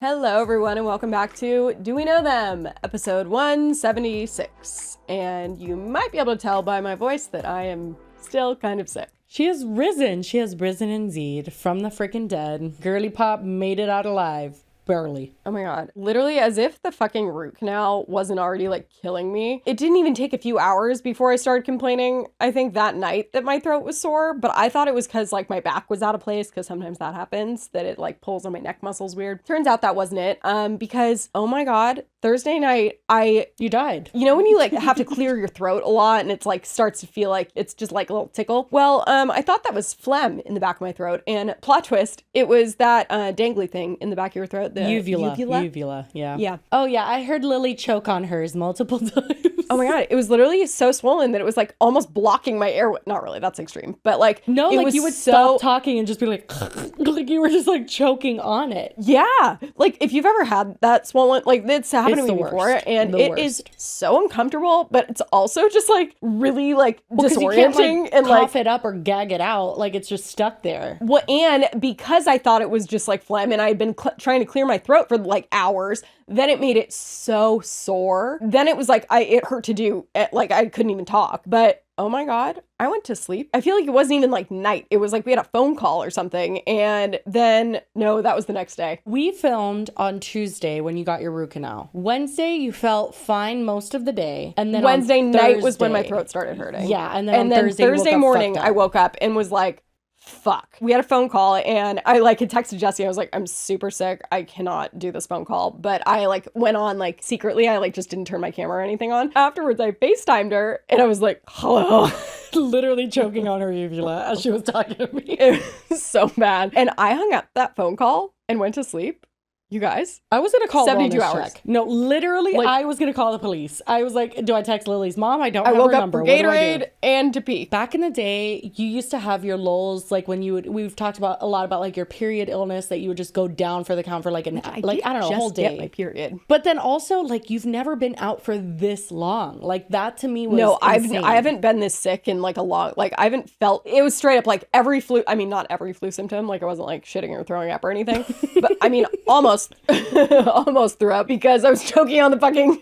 Hello, everyone, and welcome back to Do We Know Them, episode 176. And you might be able to tell by my voice that I am still kind of sick. She has risen. She has risen indeed from the freaking dead. Girly Pop made it out alive. Barely. Oh my god. Literally as if the fucking root canal wasn't already like killing me. It didn't even take a few hours before I started complaining. I think that night that my throat was sore, but I thought it was because like my back was out of place, because sometimes that happens, that it like pulls on my neck muscles weird. Turns out that wasn't it. Because oh my god, Thursday night You died. You know when you like have to clear your throat a lot and it's like starts to feel like it's just like a little tickle? Well, I thought that was phlegm in the back of my throat, and plot twist, it was that dangly thing in the back of your throat. Uvula, yeah. Yeah. Oh, yeah, I heard Lily choke on hers multiple times. Oh my god, it was literally so swollen that it was like almost blocking my airway. Not really, that's extreme, but like No, it like was you would so... stop talking and just be like you were just like choking on it. Yeah, like if you've ever had that swollen, like it's happened to me before, and it is so uncomfortable, but it's also just like really like disorienting, you can't, like, and cough like it up or gag it out, like it's just stuck there. Well, and because I thought it was just like phlegm, and I had been trying to clear my throat for like hours, then it made it so sore. Then it was like it hurt to do. Like I couldn't even talk. But oh my god, I went to sleep. I feel like it wasn't even like night. It was like we had a phone call or something, and then no, that was the next day. We filmed on Tuesday when you got your root canal. Wednesday you felt fine most of the day, and then Wednesday on night was when my Thursday- throat started hurting. Yeah, and then Thursday morning I woke up and was like, fuck. We had a phone call, and I like had texted Jessie. I was like, I'm super sick. I cannot do this phone call. But I like went on like secretly. I like just didn't turn my camera or anything on. Afterwards, I FaceTimed her, and I was like, hello. Literally choking on her uvula as she was talking to me. It was so bad. And I hung up that phone call and went to sleep. You guys, I was gonna call 72 wellness hours. check. No, literally, Like- I was gonna call the police. I was like, do I text Lily's mom? I don't I have woke her up number. for What do I do? Gatorade and to pee. Back in the day, you used to have your lulls, like when you would, we've talked about a lot about like your period illness, that you would just go down for the count for like I don't know, a whole day. Get my period. But then also like you've never been out for this long. Like that to me was No, insane. I haven't been this sick in like a long, like I haven't felt, it was straight up like every flu, I mean, not every flu symptom, like I wasn't like shitting or throwing up or anything, but I mean, almost threw up because I was choking on the fucking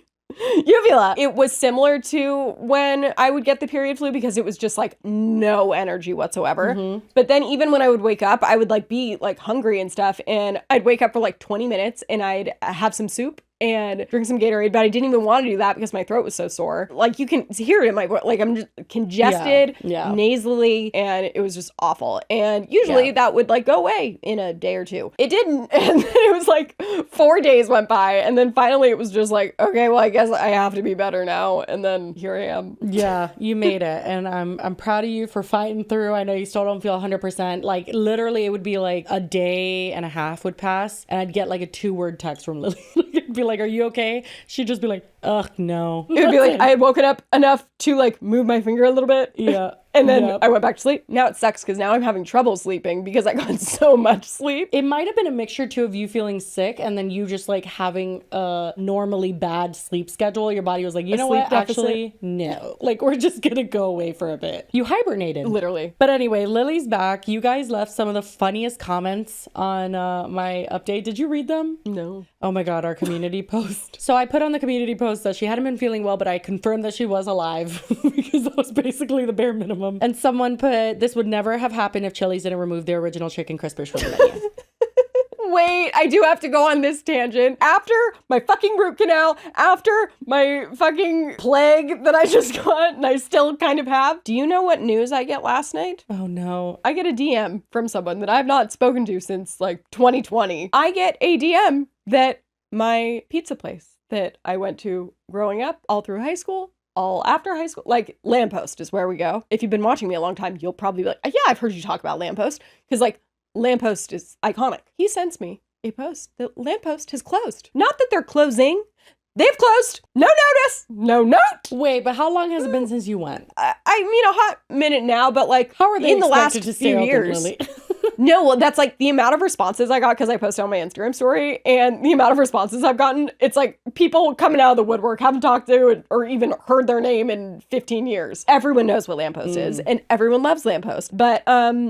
uvula. It was similar to when I would get the period flu because it was just like no energy whatsoever. Mm-hmm. But then even when I would wake up, I would like be like hungry and stuff, and I'd wake up for like 20 minutes and I'd have some soup and drink some Gatorade, but I didn't even want to do that because my throat was so sore. Like you can hear it in my voice, like I'm just congested, nasally, and it was just awful. And usually that would like go away in a day or two. It didn't, and then it was like 4 days went by, and then finally it was just like, okay, well I guess I have to be better now. And then here I am. Yeah, you made it, and I'm proud of you for fighting through. I know you still don't feel 100%. Like literally, it would be like a day and a half would pass, and I'd get like a 2-word text from Lily. It'd be like, are you okay? She'd just be like, ugh, no. It would be like I had woken up enough to like move my finger a little bit. Yeah. And then I went back to sleep. Now it sucks because now I'm having trouble sleeping because I got so much sleep. It might have been a mixture too of you feeling sick and then you just like having a normally bad sleep schedule. Your body was like, you know what? Deficit. Actually, no. Like we're just gonna go away for a bit. You hibernated. Literally. But anyway, Lily's back. You guys left some of the funniest comments on my update. Did you read them? No. Oh my god, our community post. So I put on the community post that she hadn't been feeling well, but I confirmed that she was alive because that was basically the bare minimum. And someone put, this would never have happened if Chili's didn't remove their original chicken crispers from the menu. Wait, I do have to go on this tangent. After my fucking root canal, after my fucking plague that I just got, and I still kind of have, do you know what news I get last night? Oh no. I get a DM from someone that I've not spoken to since like 2020. I get a DM that my pizza place that I went to growing up all through high school, all after high school, like Lamppost is where we go. If you've been watching me a long time, you'll probably be like, yeah, I've heard you talk about Lamppost, because like Lamppost is iconic. He sends me a post that Lamppost has closed. Not that they're closing. They've closed. No notice. No note. Wait, but how long has it been since you went? I mean, a hot minute now, but like How are they in the last expected to stay few open, years. Lily? No, well, that's like the amount of responses I got because I posted on my Instagram story, and the amount of responses I've gotten. It's like people coming out of the woodwork, haven't talked to or even heard their name in 15 years. Everyone knows what Lamppost is, and everyone loves Lamppost. But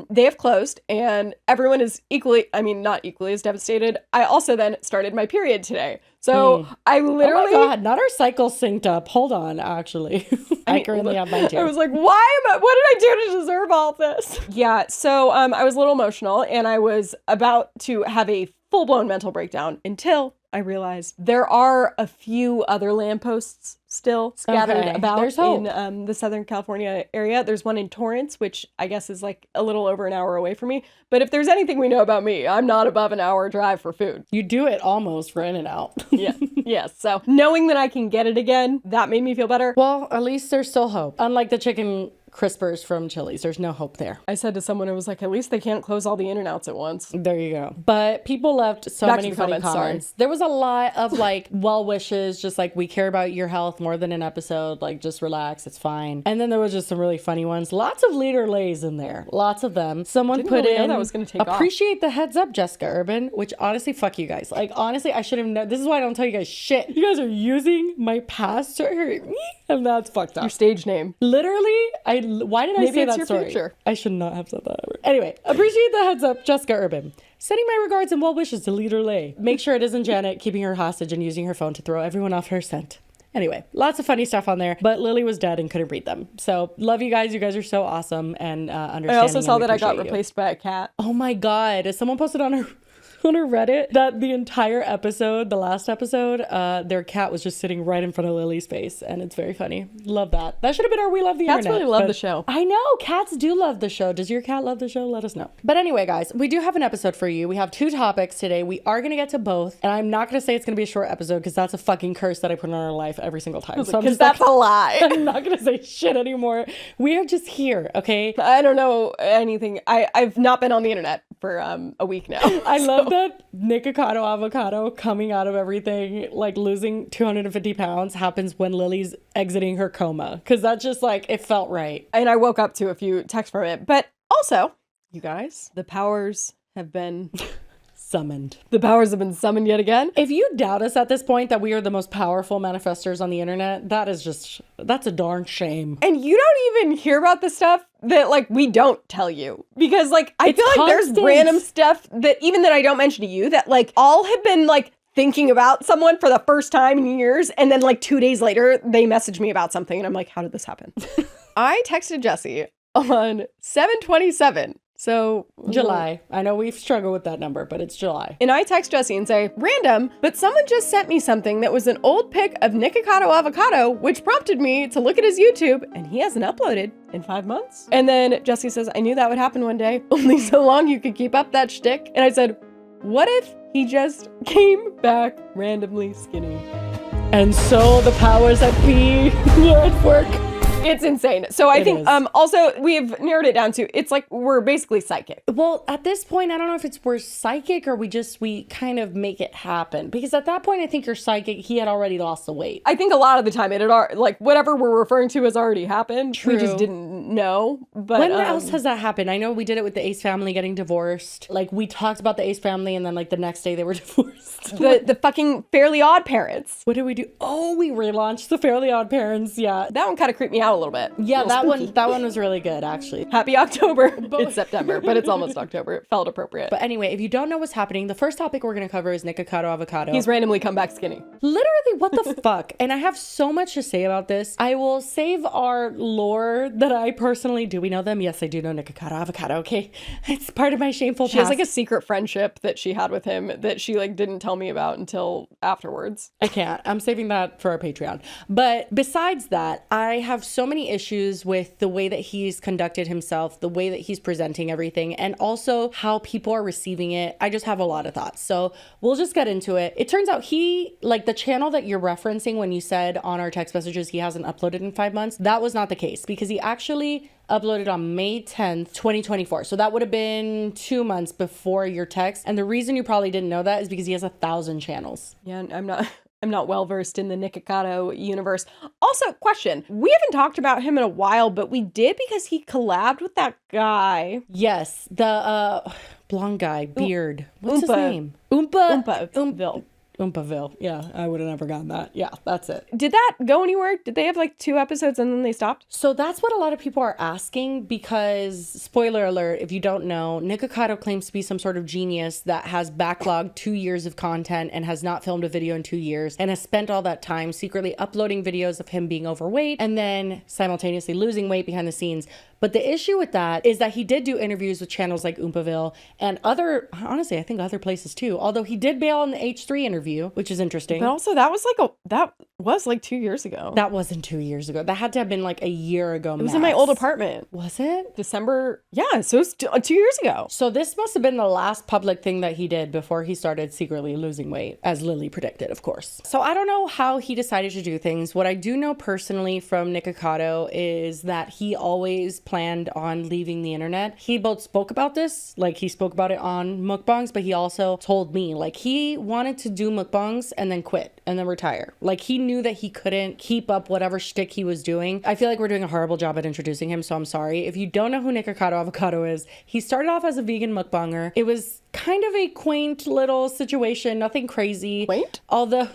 they have closed, and everyone is equally, I mean, not equally as devastated. I also then started my period today. So I literally... Oh my God, not our cycle synced up. Hold on, actually. I currently have mine too. I was like, what did I do to deserve all this? Yeah, so I was a little emotional, and I was about to have a full-blown mental breakdown until I realized there are a few other lampposts still scattered about in the Southern California area. There's one in Torrance, which I guess is like a little over an hour away from me. But if there's anything we know about me, I'm not above an hour drive for food. You do it almost for In-N-Out. Yeah. Yes. So knowing that I can get it again, that made me feel better. Well, at least there's still hope. Unlike the chicken crispers from Chili's, there's no hope there. I said to someone, it was like, at least they can't close all the In-N-Outs at once. There you go. But people left so many funny comments. There was a lot of like well wishes, just like, we care about your health more than an episode, like just relax, it's fine. And then there was just some really funny ones. Lots of leader lays in there. Lots of them. Someone Didn't put really in know that was gonna take appreciate off. the heads up, Jessica Urban, which honestly, fuck you guys. Like honestly, I should have known. This is why I don't tell you guys shit. You guys are using my past to hurt me, and that's fucked up. Your stage name. Literally, why did I say that story? Future. I should not have said that ever. Anyway, appreciate the heads up, Jessica Urban. Sending my regards and well wishes to Leader Lay. Make sure it isn't Janet keeping her hostage and using her phone to throw everyone off her scent. Anyway, lots of funny stuff on there, but Lily was dead and couldn't read them. So love you guys. You guys are so awesome and understanding. I also saw that I got replaced by a cat. Oh my God. Someone posted on her Reddit that the entire episode, the last episode, their cat was just sitting right in front of Lily's face, and it's very funny. Love that. That should have been our We Love the Cats Internet. really love the show. I know. Cats do love the show. Does your cat love the show? Let us know. But anyway, guys, we do have an episode for you. We have 2 topics today. We are going to get to both, and I'm not going to say it's going to be a short episode because that's a fucking curse that I put on our life every single time. So because that's a lie. I'm not going to say shit anymore. We are just here, okay? I don't know anything. I've not been on the internet for a week now. I love that Nikocado Avocado coming out of everything, like losing 250 pounds happens when Lily's exiting her coma. Because that's just like, it felt right. And I woke up to a few texts from it. But also, you guys, the powers have been summoned. The powers have been summoned yet again. If you doubt us at this point that we are the most powerful manifestors on the internet, that's a darn shame. And you don't even hear about the stuff that like we don't tell you, because like I feel like there's random stuff that even that I don't mention to you that like all have been like thinking about someone for the first time in years, and then like 2 days later they message me about something and I'm like, how did this happen? I texted Jesse on 7/27. So July. I know we've struggled with that number, but it's July. And I text Jesse and say, random, but someone just sent me something that was an old pic of Nikocado Avocado, which prompted me to look at his YouTube, and he hasn't uploaded in 5 months. And then Jesse says, I knew that would happen one day, only so long you could keep up that shtick. And I said, what if he just came back randomly skinny? And so the powers that be were at work. It's insane. So I think also we've narrowed it down to it's like we're basically psychic. Well, at this point, I don't know if it's we're psychic or we kind of make it happen. Because at that point, I think you're psychic. He had already lost the weight. I think a lot of the time it had like whatever we're referring to has already happened. True. We just didn't know. But when else has that happened? I know we did it with the Ace family getting divorced. Like we talked about the Ace family and then like the next day they were divorced. The fucking Fairly Odd Parents. What did we do? Oh, we relaunched the Fairly Odd Parents. Yeah. That one kind of creeped me out a little bit. Yeah, that one was really good, actually. Happy October. It's September, but it's almost October. It felt appropriate. But anyway, if you don't know what's happening, the first topic we're going to cover is Nikocado Avocado. He's randomly come back skinny. Literally, what the fuck? And I have so much to say about this. I will save our lore that I personally do. We know them? Yes, I do know Nikocado Avocado, okay? It's part of my shameful past. She has like a secret friendship that she had with him that she like didn't tell me about until afterwards. I can't. I'm saving that for our Patreon. But besides that, I have so many issues with the way that he's conducted himself, the way that he's presenting everything, and also how people are receiving it. I just have a lot of thoughts. So we'll just get into it. It turns out like the channel that you're referencing when you said on our text messages he hasn't uploaded in 5 months, that was not the case because he actually uploaded on May 10th, 2024. So that would have been 2 months before your text. And the reason you probably didn't know that is because he has 1,000 channels. Yeah, I'm not well versed in the Nikocado universe. Also, question. We haven't talked about him in a while, but we did because he collabed with that guy. Yes. blonde guy, beard. What's his Oompa. name? Oompa. Oompaville. Oompaville. Yeah, I would have never gotten that. Yeah, that's it. Did that go anywhere? Did they have like 2 episodes and then they stopped? So that's what a lot of people are asking because, spoiler alert, if you don't know, Nikocado claims to be some sort of genius that has backlogged 2 years of content and has not filmed a video in 2 years and has spent all that time secretly uploading videos of him being overweight and then simultaneously losing weight behind the scenes. But the issue with that is that he did do interviews with channels like Oompaville and honestly, I think other places too. Although he did bail on the H3 interview, which is interesting. But also that was like 2 years ago. That wasn't 2 years ago. That had to have been like a year ago. It was in my old apartment. Was it? December. Yeah, so it was 2 years ago. So this must have been the last public thing that he did before he started secretly losing weight, as Lily predicted, of course. So I don't know how he decided to do things. What I do know personally from Nikocado is that he always planned on leaving the internet. He both spoke about this, like he spoke about it on mukbangs, but he also told me like he wanted to do mukbangs and then quit and then retire. Like he knew that he couldn't keep up whatever shtick he was doing. I feel like we're doing a horrible job at introducing him, so I'm sorry. If you don't know who Nikocado Avocado is, he started off as a vegan mukbanger. It was kind of a quaint little situation, nothing crazy. Quaint? Although,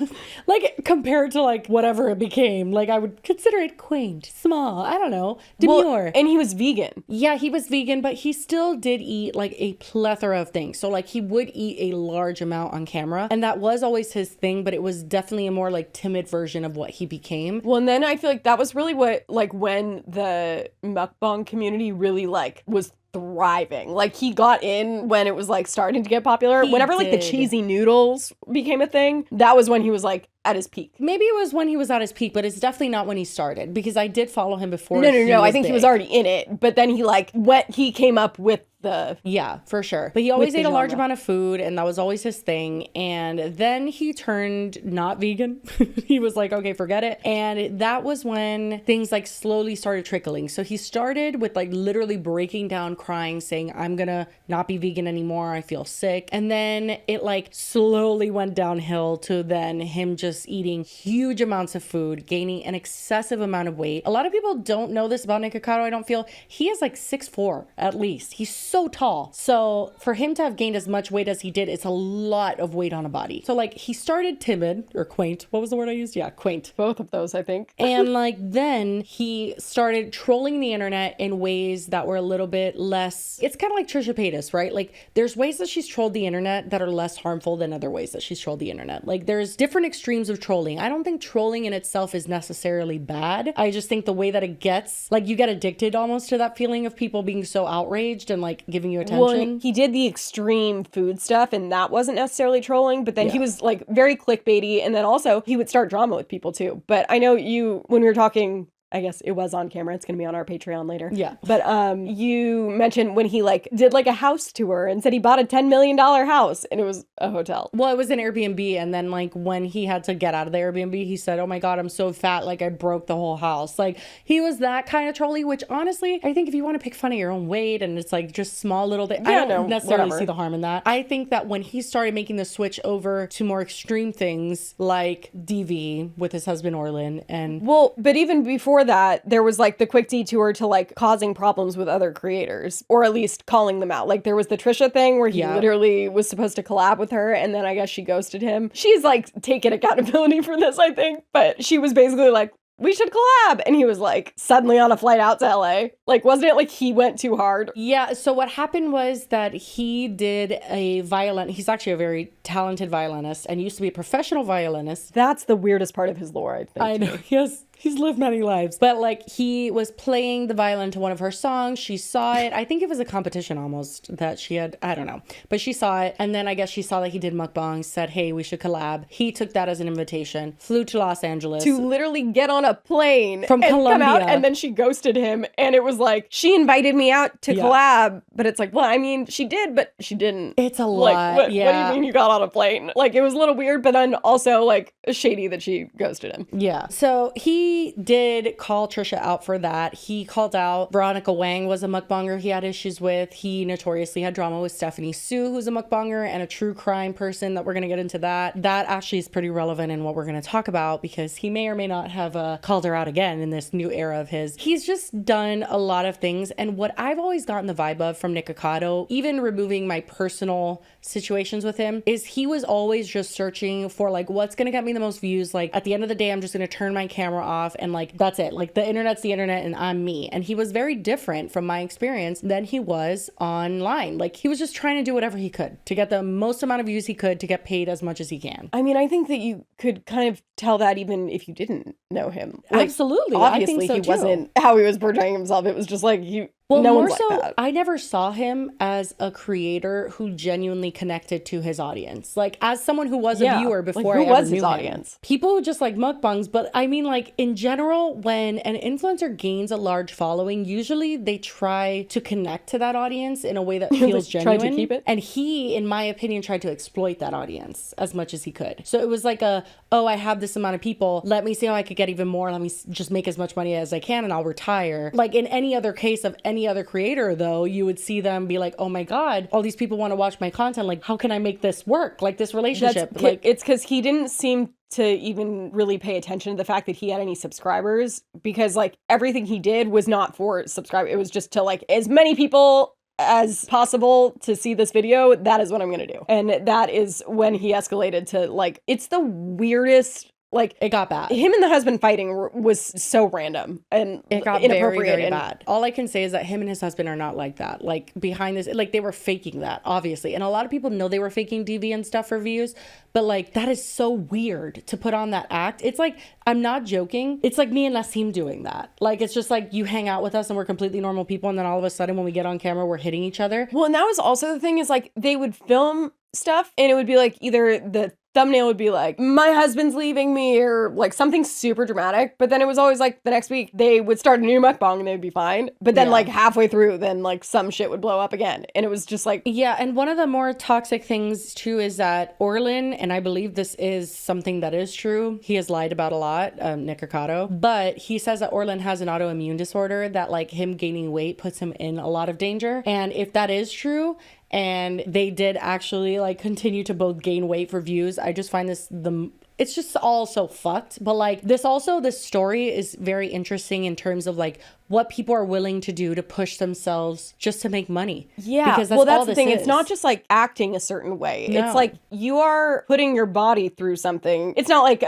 like, compared to, like, whatever it became, like, I would consider it quaint, small, I don't know, demure. Well, and he was vegan. Yeah, he was vegan, but he still did eat, like, a plethora of things. So, like, he would eat a large amount on camera, and that was always his thing, but it was definitely a more, like, timid version of what he became. Well, and then I feel like that was really what, like, when the mukbang community really, like, was thriving. Like he got in when it was like starting to get popular. Whenever like the cheesy noodles became a thing, that was when he was like at his peak. Maybe it was when he was at his peak, but it's definitely not when he started because I did follow him before. No. I think he was already in it, but then he came up with the... Yeah, for sure. But he always ate a large amount of food and that was always his thing. And then he turned not vegan. He was like, okay, forget it. And that was when things like slowly started trickling. So he started with like literally breaking down, crying, saying, I'm gonna not be vegan anymore. I feel sick. And then it like slowly went downhill to then him just eating huge amounts of food, gaining an excessive amount of weight. A lot of people don't know this about Nikocado, I don't feel. He is like 6'4" at least. He's so tall. So for him to have gained as much weight as he did, it's a lot of weight on a body. So like he started timid or quaint. What was the word I used? Yeah, quaint. Both of those, I think. And like then he started trolling the internet in ways that were a little bit less, it's kind of like Trisha Paytas, right? Like there's ways that she's trolled the internet that are less harmful than other ways that she's trolled the internet. Like there's different extremes of trolling. I don't think trolling in itself is necessarily bad. I just think the way that it gets, like you get addicted almost to that feeling of people being so outraged and like giving you attention. Well, he did the extreme food stuff and that wasn't necessarily trolling, but then he was like very clickbaity and then also he would start drama with people too. But I know when we were talking, I guess it was on camera. It's going to be on our Patreon later. Yeah. But you mentioned when he like did like a house tour and said he bought a $10 million house and it was a hotel. Well, it was an Airbnb. And then like when he had to get out of the Airbnb, he said, oh my God, I'm so fat. Like I broke the whole house. Like he was that kind of trolly, which honestly, I think if you want to pick fun of your own weight and it's like just small little things, I don't necessarily see the harm in that. I think that when he started making the switch over to more extreme things like DV with his husband Orlin and... Well, but even before that, there was like the quick detour to like causing problems with other creators, or at least calling them out. Like there was the Trisha thing where he literally was supposed to collab with her and then I guess she ghosted him. She's like taken accountability for this, I think, but she was basically like, we should collab. And he was like suddenly on a flight out to LA. Like, wasn't it like he went too hard? Yeah. So what happened was that he did he's actually a very talented violinist and used to be a professional violinist. That's the weirdest part of his lore, I think. I know. Yes. He's lived many lives. But like he was playing the violin to one of her songs. She saw it. I think it was a competition almost that she had. I don't know. But she saw it. And then I guess she saw that he did mukbangs, said, hey, we should collab. He took that as an invitation, flew to Los Angeles. To literally get on a plane from Colombia. Come out, and then she ghosted him. And it was like, she invited me out to collab. But it's like, well, I mean, she did, but she didn't. It's a lot. What do you mean you got on a plane? Like, it was a little weird, but then also like shady that she ghosted him. Yeah. So he he did call Trisha out for that. He called out Veronica Wang was a mukbanger he had issues with. He notoriously had drama with Stephanie Sue, who's a mukbanger and a true crime person that we're going to get into that. That actually is pretty relevant in what we're going to talk about because he may or may not have called her out again in this new era of his. He's just done a lot of things. And what I've always gotten the vibe of from Nikocado, even removing my personal situations with him, is he was always just searching for like, what's going to get me the most views? Like at the end of the day, I'm just going to turn my camera off and like, that's it. Like the internet's the internet and I'm me. And he was very different from my experience than he was online. Like he was just trying to do whatever he could to get the most amount of views he could to get paid as much as he can. I mean, I think that you could kind of tell that even if you didn't know him. Like, absolutely. Obviously, I think so he too. wasn't how he was portraying himself. It was just like, well, no more one's so, like that. I never saw him as a creator who genuinely connected to his audience. Like as someone who was a viewer before like, I ever was knew his him. audience? People just like mukbangs, but I mean like in general, when an influencer gains a large following, usually they try to connect to that audience in a way that feels genuine. Try to keep it. And he, in my opinion, tried to exploit that audience as much as he could. So it was like oh, I have this amount of people. Let me see how I could get even more. Let me just make as much money as I can and I'll retire. Like in any other case of any other creator, though, you would see them be like, oh my God, all these people want to watch my content. Like, how can I make this work? Like this relationship. It's because he didn't seem to even really pay attention to the fact that he had any subscribers, because like everything he did was not for subscribers. It was just to like as many people as possible to see this video. That is what I'm going to do. And that is when he escalated to like, it's the weirdest. Like it got bad. Him and the husband fighting was so random and it got inappropriate. Very, very bad. All I can say is that him and his husband are not like that. Like behind this, like they were faking that, obviously. And a lot of people know they were faking DV and stuff for views, but like that is so weird to put on that act. It's like, I'm not joking. It's like me and Nassim doing that. Like, it's just like you hang out with us and we're completely normal people. And then all of a sudden when we get on camera, we're hitting each other. Well, and that was also the thing is like they would film stuff and it would be like either the thumbnail would be like, my husband's leaving me, or like something super dramatic. But then it was always like the next week they would start a new mukbang and they would be fine. But then like halfway through, then like some shit would blow up again. And it was just like... Yeah, and one of the more toxic things too is that Orlin, and I believe this is something that is true, he has lied about a lot, Nikocado, but he says that Orlin has an autoimmune disorder that like him gaining weight puts him in a lot of danger. And if that is true, and they did actually like continue to both gain weight for views, I just find it's just all so fucked. But like this story is very interesting in terms of like what people are willing to do to push themselves just to make money. Yeah, because that's the thing. It's not just like acting a certain way. No. It's like you are putting your body through something. It's not like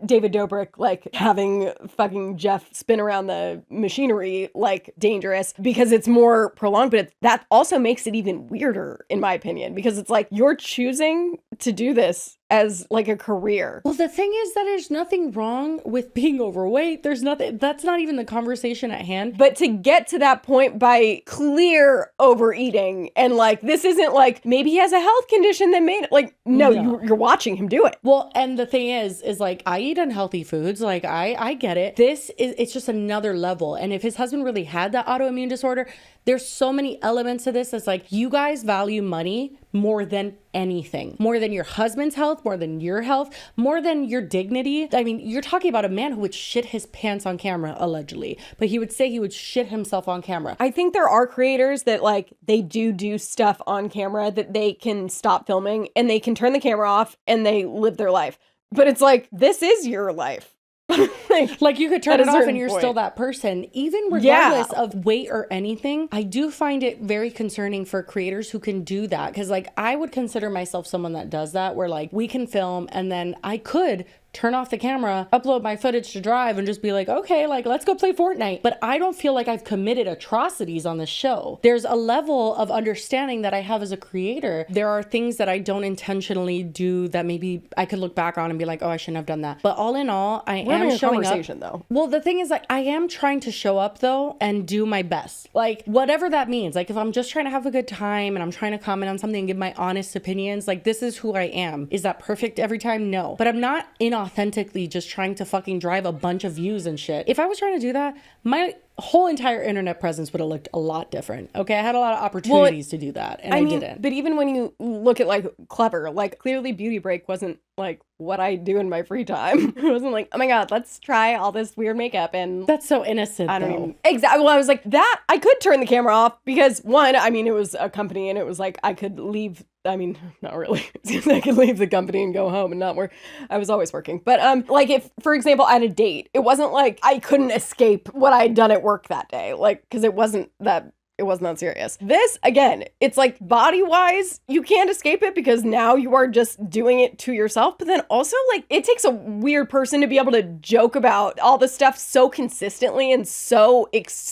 David Dobrik like having fucking Jeff spin around the machinery like dangerous, because it's more prolonged. But that also makes it even weirder, in my opinion, because it's like you're choosing to do this as like a career. Well, the thing is that there's nothing wrong with being overweight. There's nothing, that's not even the conversation at hand. But to get to that point by clear overeating, and like, this isn't like, maybe he has a health condition that made it, like, no. You're watching him do it. Well, and the thing is like, I eat unhealthy foods. Like I get it. It's just another level. And if his husband really had that autoimmune disorder, there's so many elements to this. It's like, you guys value money more than anything, more than your husband's health, more than your health, more than your dignity. I mean, you're talking about a man who would shit his pants on camera, allegedly, but he would say he would shit himself on camera. I think there are creators that like, they do stuff on camera that they can stop filming and they can turn the camera off and they live their life. But it's like, this is your life. like you could turn it off and you're still that person, even regardless of weight or anything. I do find it very concerning for creators who can do that, because like I would consider myself someone that does that, where like we can film and then I could turn off the camera, upload my footage to Drive, and just be like, okay, like, let's go play Fortnite. But I don't feel like I've committed atrocities on the show. There's a level of understanding that I have as a creator. There are things that I don't intentionally do that maybe I could look back on and be like, oh, I shouldn't have done that. But all in all, I am showing up. Though. Well, the thing is, like, I am trying to show up, though, and do my best. Like, whatever that means. Like, if I'm just trying to have a good time and I'm trying to comment on something and give my honest opinions, like, this is who I am. Is that perfect every time? No. But I'm not inauthentically just trying to fucking drive a bunch of views and shit. If I was trying to do that, my whole entire internet presence would have looked a lot different. Okay, I had a lot of opportunities to do that, and I didn't. But even when you look at like Clever, like clearly Beauty Break wasn't like what I do in my free time. It wasn't like, oh my God, let's try all this weird makeup. And That's so innocent, I don't though. even exactly. Well, I was like that. I could turn the camera off because one, I mean, it was a company and it was like I could leave. I mean, not really. I could leave the company and go home and not work. I was always working. But like if, for example, I had a date, it wasn't like I couldn't escape what I had done at work that day. Like, because it wasn't that serious. This, again, it's like body-wise, you can't escape it because now you are just doing it to yourself. But then also, like, it takes a weird person to be able to joke about all this stuff so consistently and so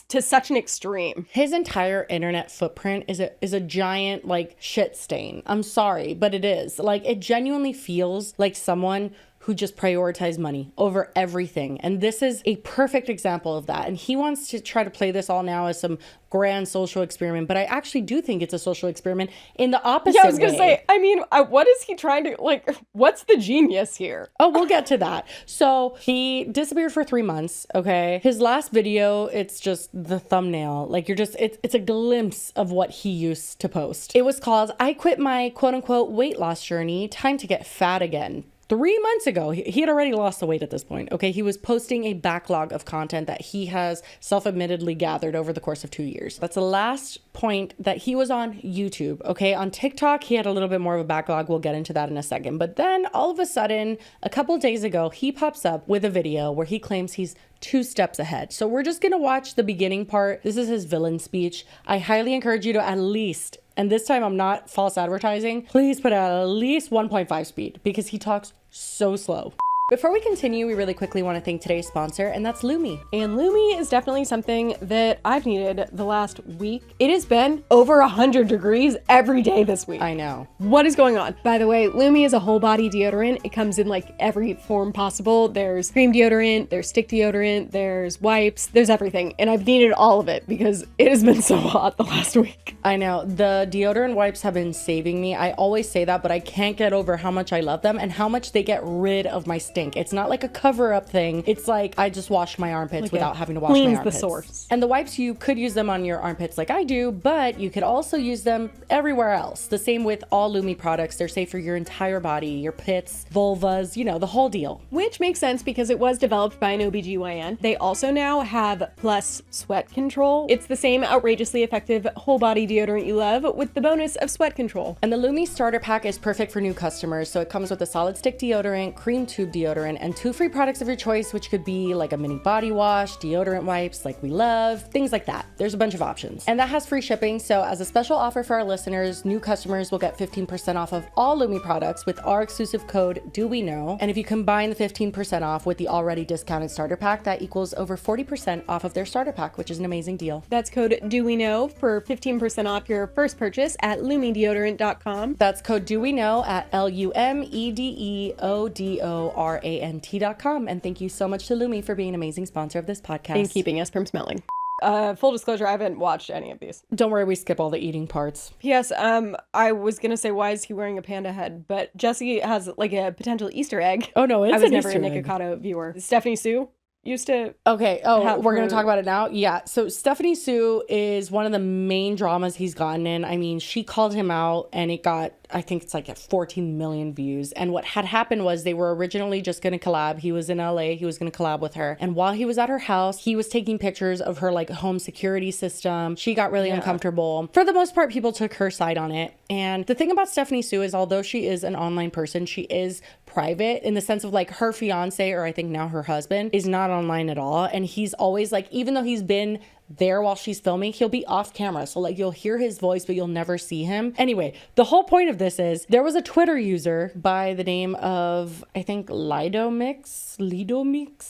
to such an extreme. His entire internet footprint is a giant, like, shit stain. I'm sorry, but it is. Like, it genuinely feels like someone who just prioritize money over everything. And this is a perfect example of that. And he wants to try to play this all now as some grand social experiment, but I actually do think it's a social experiment in the opposite way. Yeah, I was gonna say, I mean, what is he trying to, like, what's the genius here? Oh, we'll get to that. So he disappeared for 3 months, okay? His last video, it's just the thumbnail. Like, you're just, it's a glimpse of what he used to post. It was called, I quit my quote unquote weight loss journey, time to get fat again. 3 months ago, he had already lost the weight at this point, okay? He was posting a backlog of content that he has self-admittedly gathered over the course of 2 years. That's the last point that he was on YouTube, okay? On TikTok, he had a little bit more of a backlog. We'll get into that in a second. But then all of a sudden, a couple days ago, he pops up with a video where he claims he's 2 steps ahead. So we're just gonna watch the beginning part. This is his villain speech. I highly encourage you to at least, and this time I'm not false advertising, please put at least 1.5 speed because he talks so slow. Before we continue, we really quickly want to thank today's sponsor, and that's Lumi. And Lumi is definitely something that I've needed the last week. It has been over 100 degrees every day this week. I know. What is going on? By the way, Lumi is a whole body deodorant. It comes in like every form possible. There's cream deodorant, there's stick deodorant, there's wipes, there's everything. And I've needed all of it because it has been so hot the last week. I know. The deodorant wipes have been saving me. I always say that, but I can't get over how much I love them and how much they get rid of my stink. It's not like a cover-up thing. It's like I just wash my armpits like without having to wash my armpits. Cleans the source. And the wipes, you could use them on your armpits like I do, but you could also use them everywhere else. The same with all Lumi products. They're safe for your entire body, your pits, vulvas, you know, the whole deal. Which makes sense because it was developed by an OBGYN. They also now have plus sweat control. It's the same outrageously effective whole body deodorant you love with the bonus of sweat control. And the Lumi starter pack is perfect for new customers. So it comes with a solid stick deodorant, cream tube deodorant, and 2 free products of your choice, which could be like a mini body wash, deodorant wipes like we love, things like that. There's a bunch of options. And that has free shipping. So as a special offer for our listeners, new customers will get 15% off of all Lumi products with our exclusive code DOWEKNOW. And if you combine the 15% off with the already discounted starter pack, that equals over 40% off of their starter pack, which is an amazing deal. That's code DOWEKNOW for 15% off your first purchase at lumideodorant.com. That's code DOWEKNOW at LUMEDEODORANT.com. And thank you so much to Lumi for being an amazing sponsor of this podcast. And keeping us from smelling. Full disclosure, I haven't watched any of these. Don't worry, we skip all the eating parts. P.S. I was gonna say, why is he wearing a panda head? But Jesse has like a potential Easter egg. Oh no, it's I was an never Easter a egg. Nikocado viewer. Stephanie Sue used to. Okay. Oh, we're going to talk about it now. Yeah. So Stephanie Sue is one of the main dramas he's gotten in. I mean, she called him out and it got, I think it's like at 14 million views. And what had happened was they were originally just going to collab. He was in LA. He was going to collab with her. And while he was at her house, he was taking pictures of her like home security system. She got really uncomfortable. For the most part, people took her side on it. And the thing about Stephanie Sue is although she is an online person, she is private in the sense of like her fiance, or I think now her husband, is not online at all. And he's always like, even though he's been there while she's filming, he'll be off camera. So like you'll hear his voice, but you'll never see him. Anyway, the whole point of this is there was a Twitter user by the name of, I think Lidomix.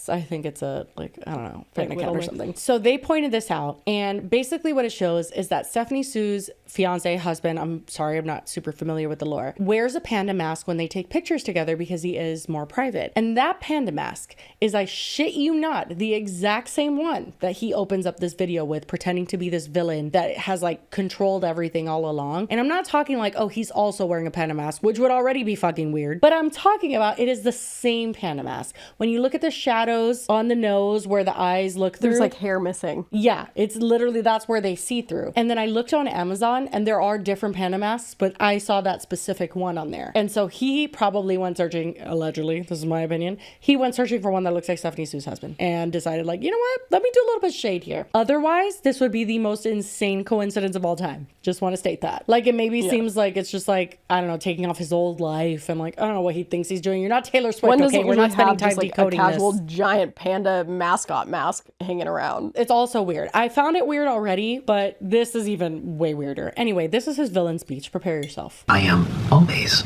I think it's a, like, I don't know, fan account or something. So they pointed this out. And basically what it shows is that Stephanie Sue's fiance, husband, I'm sorry, I'm not super familiar with the lore, wears a panda mask when they take pictures together because he is more private. And that panda mask is, I shit you not, the exact same one that he opens up this video video with, pretending to be this villain that has like controlled everything all along. And I'm not talking like, oh, he's also wearing a panda mask, which would already be fucking weird. But I'm talking about it is the same panda mask. When you look at the shadows on the nose where the eyes look through. There's like hair missing. Yeah, it's literally, that's where they see through. And then I looked on Amazon and there are different panda masks, but I saw that specific one on there. And so he probably went searching, allegedly, this is my opinion, he went searching for one that looks like Stephanie Sue's husband and decided like, you know what, let me do a little bit of shade here. Otherwise, this would be the most insane coincidence of all time. Just want to state that. Like, it maybe seems like it's just like, I don't know, taking off his old life and like, I don't know what he thinks he's doing. You're not Taylor Swift, okay? We're not spending time decoding a casual this. giant panda mascot mask hanging around. It's also weird. I found it weird already, but this is even way weirder. Anyway, this is his villain speech. Prepare yourself. I am always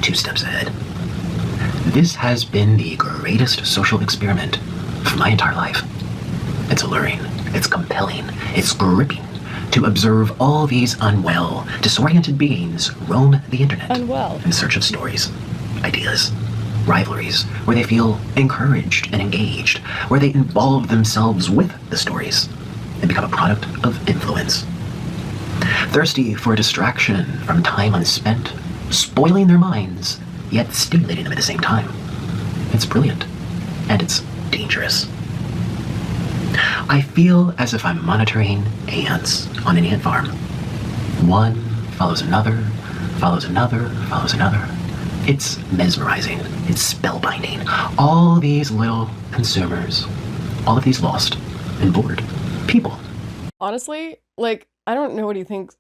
2 steps ahead. This has been the greatest social experiment of my entire life. It's alluring, it's compelling, it's gripping to observe all these unwell, disoriented beings roam the internet in search of stories, ideas, rivalries, where they feel encouraged and engaged, where they involve themselves with the stories and become a product of influence. Thirsty for distraction from time unspent, spoiling their minds, yet stimulating them at the same time. It's brilliant, and it's dangerous. I feel as if I'm monitoring ants on an ant farm. One follows another, follows another, follows another. It's mesmerizing, it's spellbinding. All these little consumers, all of these lost and bored people. Honestly, like, I don't know what he thinks.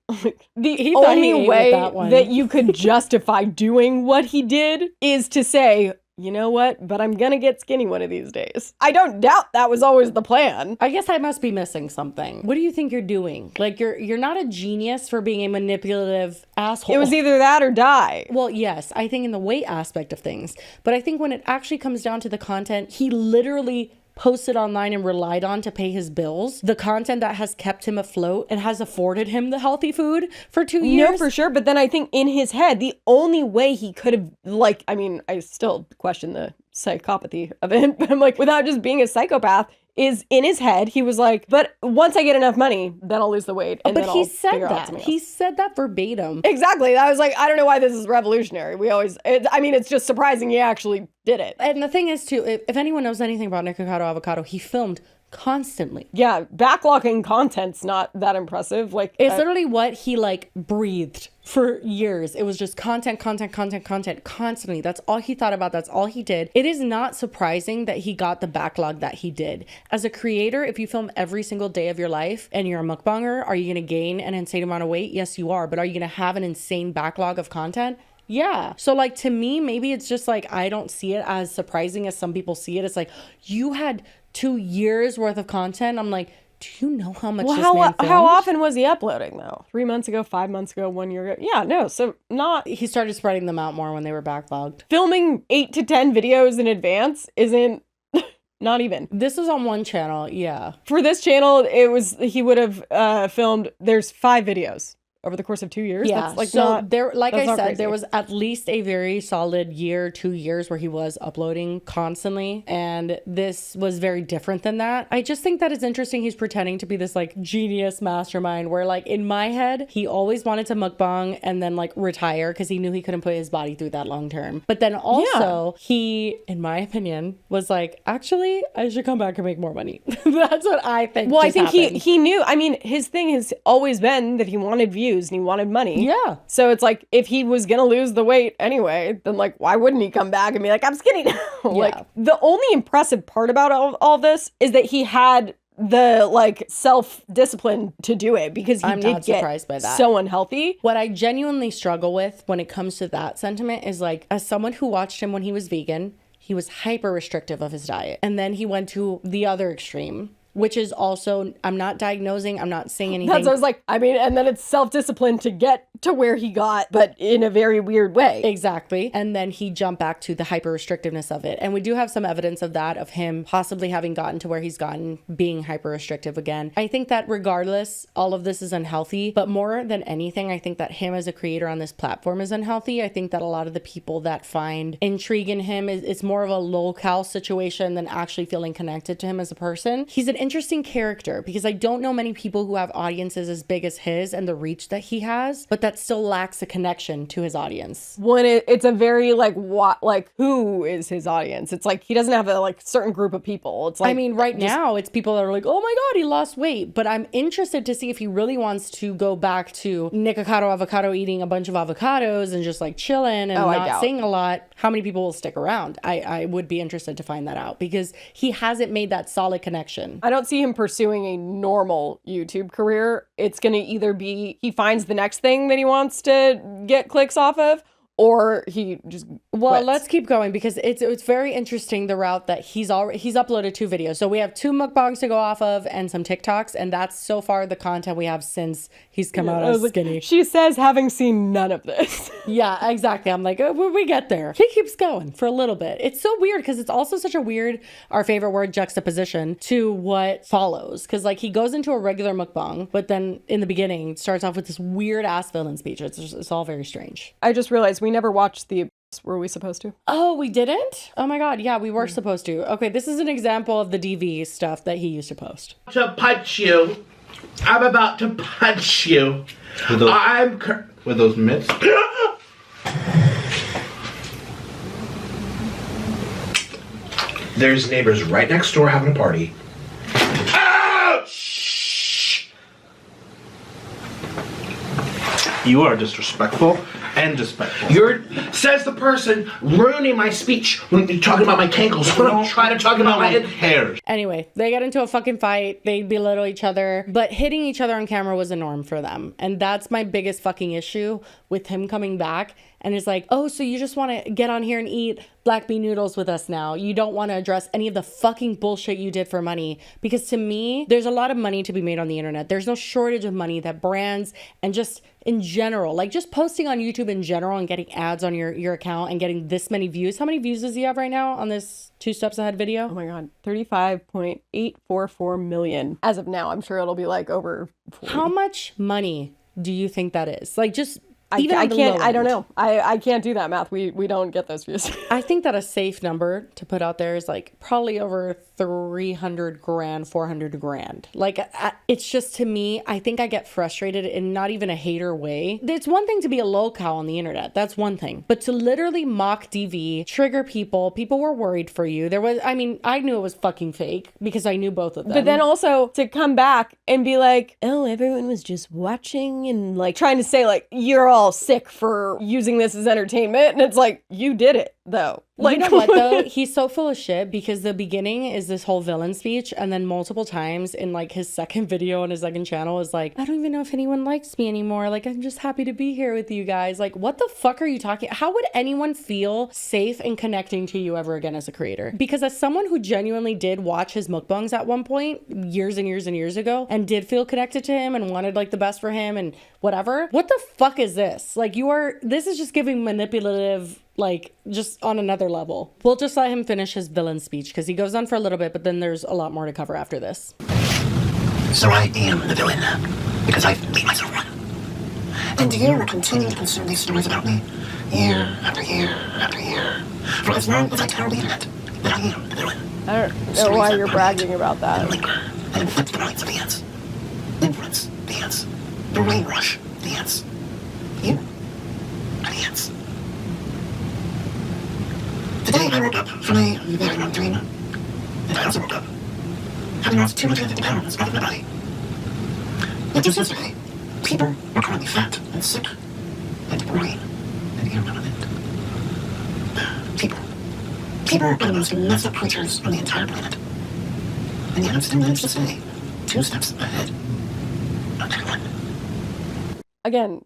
He only way that you could justify doing what he did is to say, you know what, but I'm gonna get skinny one of these days. I don't doubt that was always the plan. I guess I must be missing something. What do you think you're doing? Like, you're not a genius for being a manipulative asshole. It was either that or die. Well, yes, I think in the weight aspect of things. But I think when it actually comes down to the content, he literally posted online and relied on to pay his bills, the content that has kept him afloat and has afforded him the healthy food for 2 years. No, for sure. But then I think in his head, the only way he could have, like, I mean, I still question the psychopathy of it, but I'm like, without just being a psychopath, is in his head, he was like, but once I get enough money, then I'll lose the weight. And but then he I'll said figure out that. something else. He said that verbatim. Exactly. I was like, I don't know why this is revolutionary. I mean, it's just surprising he actually did it. And the thing is, too, if anyone knows anything about Nikocado Avocado, he filmed constantly. Yeah, backlogging content's not that impressive. Like, it's literally what he like breathed for years. It was just content constantly. That's all he thought about. That's all he did. It is not surprising that he got the backlog that he did. As a creator, if you film every single day of your life and you're a mukbanger, are you going to gain an insane amount of weight? Yes, you are. But are you going to have an insane backlog of content? Yeah. So like, to me, maybe it's just like, I don't see it as surprising as some people see it. It's like, you had 2 years worth of content. I'm like, do you know how much this man filmed? How often was he uploading though? 3 months ago, 5 months ago, 1 year ago? Yeah, no. So not. He started spreading them out more when they were backlogged. Filming 8 to 10 videos in advance isn't. Not even. This is on one channel. Yeah. For this channel, he would have filmed. There's 5 videos over the course of 2 years. Yeah, that's like so not, there, like I said, crazy. There was at least a very solid year, 2 years where he was uploading constantly, and this was very different than that. I just think that it's interesting. He's pretending to be this like genius mastermind where like in my head, he always wanted to mukbang and then like retire because he knew he couldn't put his body through that long term. But then also he, in my opinion, was like, actually, I should come back and make more money. That's what I think. Well, I think he knew. I mean, his thing has always been that he wanted views and he wanted money. Yeah. So it's like, if he was gonna lose the weight anyway, then like, why wouldn't he come back and be like, I'm skinny now? Like, the only impressive part about all this is that he had the like self-discipline to do it, because he did get by that. So unhealthy. What I genuinely struggle with when it comes to that sentiment is like, as someone who watched him when he was vegan, he was hyper restrictive of his diet. And then he went to the other extreme, which is also, I'm not diagnosing, I'm not saying anything. That's what I was like, I mean, and then it's self-discipline to get to where he got, but in a very weird way. Exactly. And then he jumped back to the hyper restrictiveness of it. And we do have some evidence of that, of him possibly having gotten to where he's gotten, being hyper restrictive again. I think that regardless, all of this is unhealthy, but more than anything, I think that him as a creator on this platform is unhealthy. I think that a lot of the people that find intrigue in him, it's more of a locale situation than actually feeling connected to him as a person. He's an interesting character because I don't know many people who have audiences as big as his and the reach that he has, but that still lacks a connection to his audience. When it's a very who is his audience? It's like he doesn't have a certain group of people. It's like, I mean, now it's people that are like, oh my God, he lost weight. But I'm interested to see if he really wants to go back to Nikocado Avocado, eating a bunch of avocados and just like chilling and not saying a lot. How many people will stick around? I would be interested to find that out because he hasn't made that solid connection. I don't see him pursuing a normal YouTube career. It's going to either be he finds the next thing that he wants to get clicks off of, or he just quits. Let's keep going because it's very interesting, the route that he's uploaded 2 videos. So we have 2 mukbangs to go off of and some TikToks, and that's so far the content we have since he's come out as skinny. She says having seen none of this. Yeah, exactly. I'm like, when we get there. He keeps going for a little bit. It's so weird because it's also such a weird, our favorite word, juxtaposition to what follows. Because like he goes into a regular mukbang, but then in the beginning starts off with this weird ass villain speech. It's all very strange. I just realized we never watched the... Were we supposed to? Oh, we didn't? Oh my God. Yeah, we were supposed to. Okay, this is an example of the DV stuff that he used to post. To punch you. I'm about to punch you. With those mitts? There's neighbors right next door having a party. You are disrespectful and despicable. Says the person ruining my speech when you're talking about my cankles. When I'm trying to talk about my hairs. Anyway, they get into a fucking fight. They belittle each other. But hitting each other on camera was a norm for them. And that's my biggest fucking issue with him coming back. And it's like, oh, so you just want to get on here and eat black bean noodles with us now. You don't want to address any of the fucking bullshit you did for money. Because to me, there's a lot of money to be made on the internet. There's no shortage of money that brands and just in general, like just posting on YouTube in general and getting ads on your account and getting this many views. How many views does he have right now on this 2 Steps Ahead video? Oh my God, 35.844 million. As of now, I'm sure it'll be like over 40. How much money do you think that is? Like just... I don't know. I can't do that math. We don't get those views. I think that a safe number to put out there is like probably over 300 grand, 400 grand. Like it's just, to me, I think I get frustrated in not even a hater way. It's one thing to be a lolcow on the internet. That's one thing. But to literally mock DV, trigger people were worried for you. I knew it was fucking fake because I knew both of them. But then also to come back and be like, oh, everyone was just watching and like trying to say like, you're all sick for using this as entertainment. And it's like, you did it though. Like, you know what though? He's so full of shit because the beginning is this whole villain speech, and then multiple times in like his second video on his second channel is like, I don't even know if anyone likes me anymore. Like, I'm just happy to be here with you guys. Like, what the fuck are you talking? How would anyone feel safe in connecting to you ever again as a creator? Because as someone who genuinely did watch his mukbangs at one point, years and years and years ago, and did feel connected to him and wanted like the best for him and whatever, what the fuck is this? Like, this is just giving manipulative, like, just on another level. We'll just let him finish his villain speech because he goes on for a little bit, but then there's a lot more to cover after this. So I am the villain because I've made myself one. And you will continue to consume these stories about me year after year after year, for as long as I tell the internet that I am the villain. I don't know why you're bragging about that. And linger and inflict the minds of the ants. Influence the ants. Brainwash the ants. You are the ants. Today I woke up from a very long dream, and I also woke up having lost 250 pounds off of my body. Yet just yesterday, people were calling me fat and sick and boring and irrelevant. People are the most messed up creatures on the entire planet. And yet I'm still managed to stay 2 steps ahead of everyone. Again,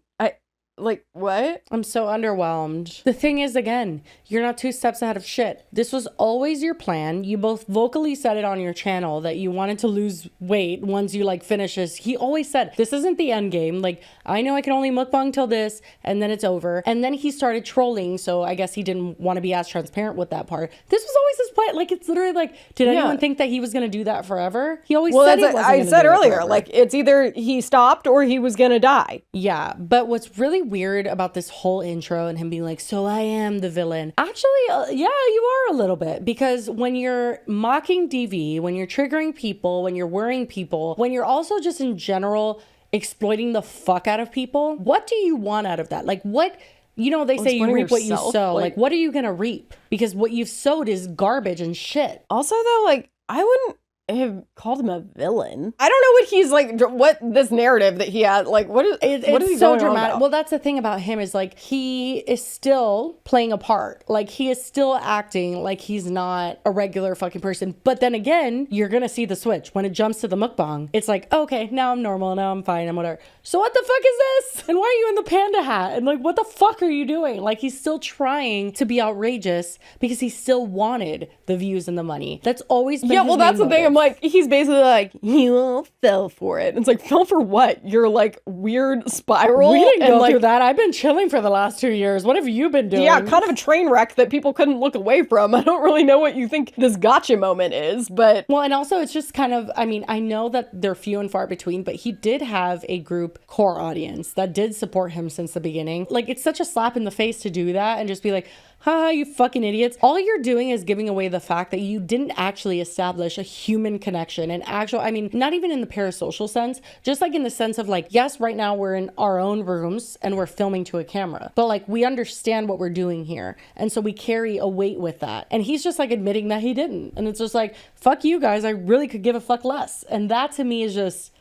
Like, what? I'm so underwhelmed. The thing is, again, you're not 2 steps ahead of shit. This was always your plan. You both vocally said it on your channel that you wanted to lose weight once you like finish this. He always said, this isn't the end game. Like, I know I can only mukbang till this and then it's over. And then he started trolling. So I guess he didn't want to be as transparent with that part. This was always his plan. Like, it's literally like, did anyone think that he was going to do that forever? He always said he wasn't I said earlier, forever. like, it's either he stopped or he was going to die. Yeah, but what's really weird about this whole intro and him being like, so I am the villain. Actually, yeah, you are a little bit, because when you're mocking DV, when you're triggering people, when you're worrying people, when you're also just in general exploiting the fuck out of people, what do you want out of that? Like, what, you know, they say you reap what you sow. Like, what are you gonna reap? Because what you've sowed is garbage and shit. Also, though, like, I wouldn't have called him a villain. I don't know what he's like, what this narrative that he had, like, what is he so going dramatic. on about? Well, that's the thing about him is like, he is still playing a part. Like, he is still acting like he's not a regular fucking person. But then again, you're gonna see the switch when it jumps to the mukbang. It's like, okay, now I'm normal, now I'm fine, I'm whatever. So what the fuck is this? And why are you in the panda hat? And like, what the fuck are you doing? Like, he's still trying to be outrageous because he still wanted the views and the money. That's always been his that's the main thing. I'm motive. like, he's basically like, you all fell for it. It's like, fell for what? Your like weird spiral? We didn't and, go like, through that. I've been chilling for the last 2 years. What have you been doing? Yeah, kind of a train wreck that people couldn't look away from. I don't really know what you think this gotcha moment is, but... Well, and also it's just kind of, I mean, I know that they're few and far between, but he did have a group core audience that did support him since the beginning. Like, it's such a slap in the face to do that and just be like, haha, you fucking idiots. All you're doing is giving away the fact that you didn't actually establish a human connection, an actual, I mean, not even in the parasocial sense, just like in the sense of like, yes, right now we're in our own rooms and we're filming to a camera, but like, we understand what we're doing here. And so we carry a weight with that. And he's just like admitting that he didn't. And it's just like, fuck you guys, I really could give a fuck less. And that to me is just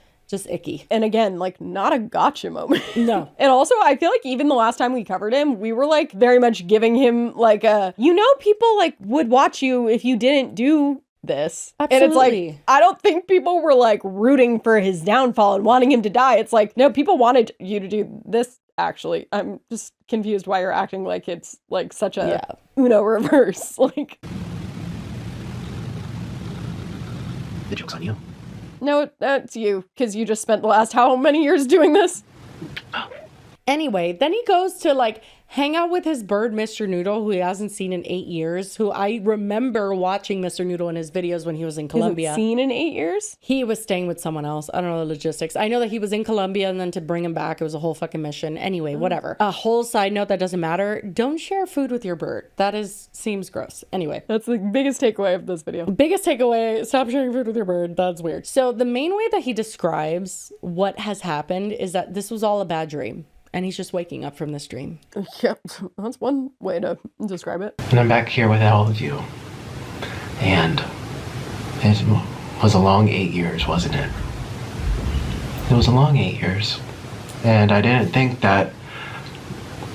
icky. And again, like, not a gotcha moment. No. And also, I feel like even the last time we covered him, we were like very much giving him like a, you know, people like would watch you if you didn't do this. Absolutely. And it's like, I don't think people were like rooting for his downfall and wanting him to die. It's like, no, people wanted you to do this. Actually, I'm just confused why you're acting like it's like such a Uno reverse. Like, The joke's on you. no, that's you, because you just spent the last how many years doing this? Anyway, then he goes to like hang out with his bird, Mr. Noodle, who he hasn't seen in 8 years, who I remember watching Mr. Noodle in his videos when he was in Colombia. Hasn't seen in 8 years? He was staying with someone else. I don't know the logistics. I know that he was in Colombia and then to bring him back, it was a whole fucking mission. Anyway, whatever. A whole side note that doesn't matter. Don't share food with your bird. That seems gross. Anyway. That's the biggest takeaway of this video. Biggest takeaway, stop sharing food with your bird. That's weird. So the main way that he describes what has happened is that this was all a bad dream. And he's just waking up from this dream. Yep, that's one way to describe it. And I'm back here with all of you. And it was a long 8 years, wasn't it? It was a long 8 years. And I didn't think that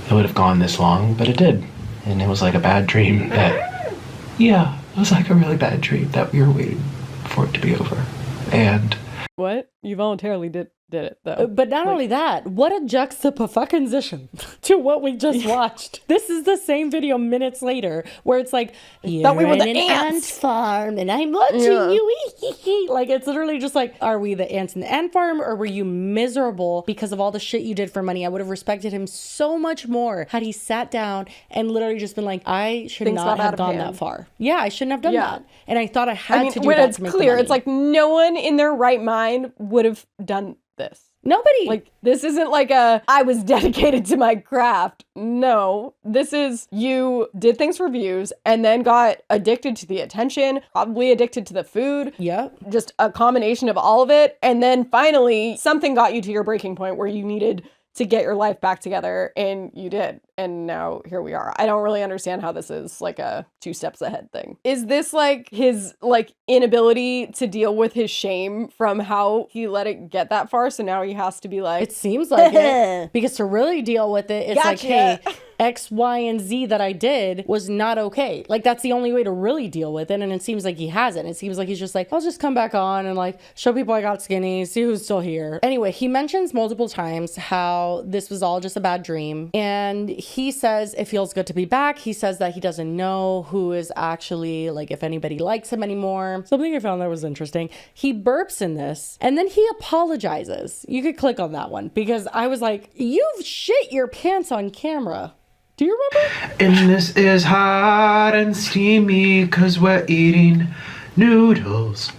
it would have gone this long, but it did. And it was like a bad dream that, yeah, it was like a really bad dream that we were waiting for it to be over. And... What? You voluntarily did it, though. But not only that, what a juxtaposition to what we just watched. This is the same video minutes later where it's like, thought we were the an ants. ant farm and I'm watching you. Like, it's literally just like, are we the ants in the ant farm or were you miserable because of all the shit you did for money? I would have respected him so much more had he sat down and literally just been like, I should not have gone that far. Yeah, I shouldn't have done that. And I thought I had to do when that it's to make clear, the money. it's like no one in their right mind would have done this. Nobody. Like, this isn't like I was dedicated to my craft. No, this is you did things for views and then got addicted to the attention, probably addicted to the food. Yep. Just a combination of all of it. And then finally something got you to your breaking point where you needed to get your life back together, and you did. and now here we are. I don't really understand how this is like a 2 steps ahead thing. Is this like his like inability to deal with his shame from how he let it get that far, so now he has to be like, It seems like it. Because to really deal with it, it's like, Gotcha. hey, X, Y, and Z that I did was not okay. Like, that's the only way to really deal with it. And it seems like he hasn't. It seems like he's just like, I'll just come back on and like show people I got skinny, see who's still here. Anyway, he mentions multiple times how this was all just a bad dream. And he says it feels good to be back. He says that he doesn't know who is actually, like, if anybody likes him anymore. Something I found that was interesting. He burps in this and then he apologizes. You could click on that one because I was like, you've shit your pants on camera. Do you remember? And this is hot and steamy because we're eating noodles.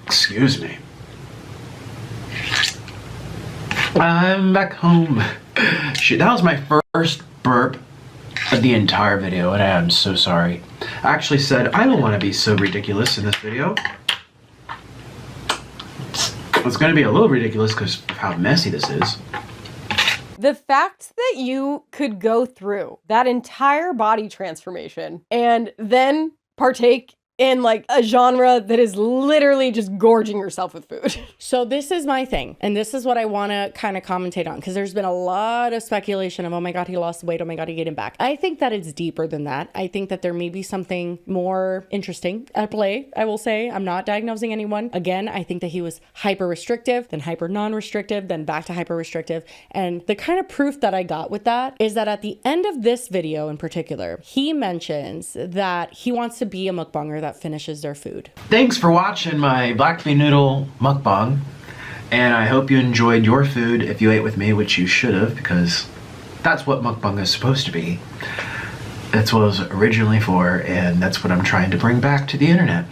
Excuse me. I'm back home. Shit, that was my first burp of the entire video, and I am so sorry. I actually said I don't want to be so ridiculous in this video. It's going to be a little ridiculous because of how messy this is. the fact that you could go through that entire body transformation and then partake in like a genre that is literally just gorging yourself with food. So this is my thing. And this is what I want to kind of commentate on, because there's been a lot of speculation of, oh my God, he lost weight. Oh my God, he gained back. I think that it's deeper than that. I think that there may be something more interesting at play. I will say, I'm not diagnosing anyone. Again, I think that he was hyper restrictive, then hyper non-restrictive, then back to hyper restrictive. And the kind of proof that I got with that is that at the end of this video in particular, he mentions that he wants to be a mukbanger that finishes their food. Thanks for watching my black bean noodle mukbang, and I hope you enjoyed your food if you ate with me, which you should have, because that's what mukbang is supposed to be. That's what it was originally for, and that's what I'm trying to bring back to the internet.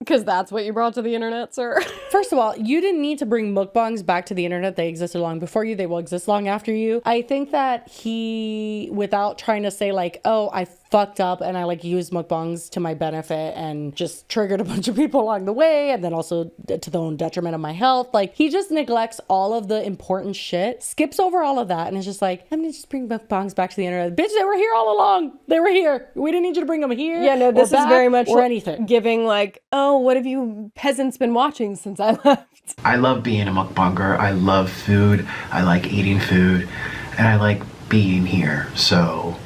Because that's what you brought to the internet, sir. First of all, you didn't need to bring mukbangs back to the internet. They existed long before you. They will exist long after you. I think that he, without trying to say like, oh, I fucked up and I like used mukbangs to my benefit and just triggered a bunch of people along the way, and then also to the own detriment of my health. Like, he just neglects all of the important shit, skips over all of that, and is just like, I'm gonna just bring mukbangs back to the internet. Bitch, they were here all along. They were here. We didn't need you to bring them here. Yeah, no, this is very much or anything. Giving like, oh, what have you peasants been watching since I left? I love being a mukbanger. I love food. I like eating food, and I like being here. So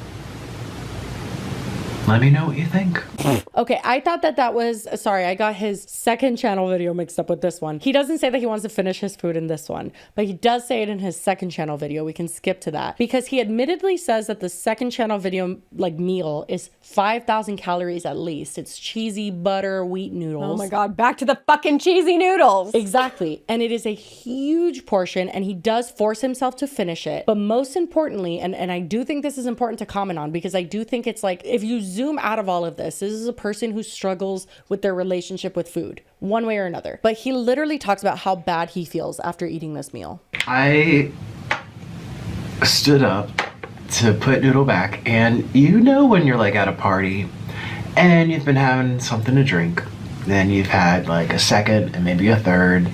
let me know what you think. Okay, I thought that was, sorry, I got his second channel video mixed up with this one. He doesn't say that he wants to finish his food in this one, but he does say it in his second channel video. We can skip to that because he admittedly says that the second channel video, like, meal is 5,000 calories at least. It's cheesy butter wheat noodles. Oh my God, back to the fucking cheesy noodles. Exactly. And it is a huge portion, and he does force himself to finish it. But most importantly, and I do think this is important to comment on, because I do think it's like, if you zoom out of all of this is a person who struggles with their relationship with food, one way or another. But he literally talks about how bad he feels after eating this meal. I stood up to put noodle back, and you know when you're like at a party and you've been having something to drink, then you've had like a second and maybe a third,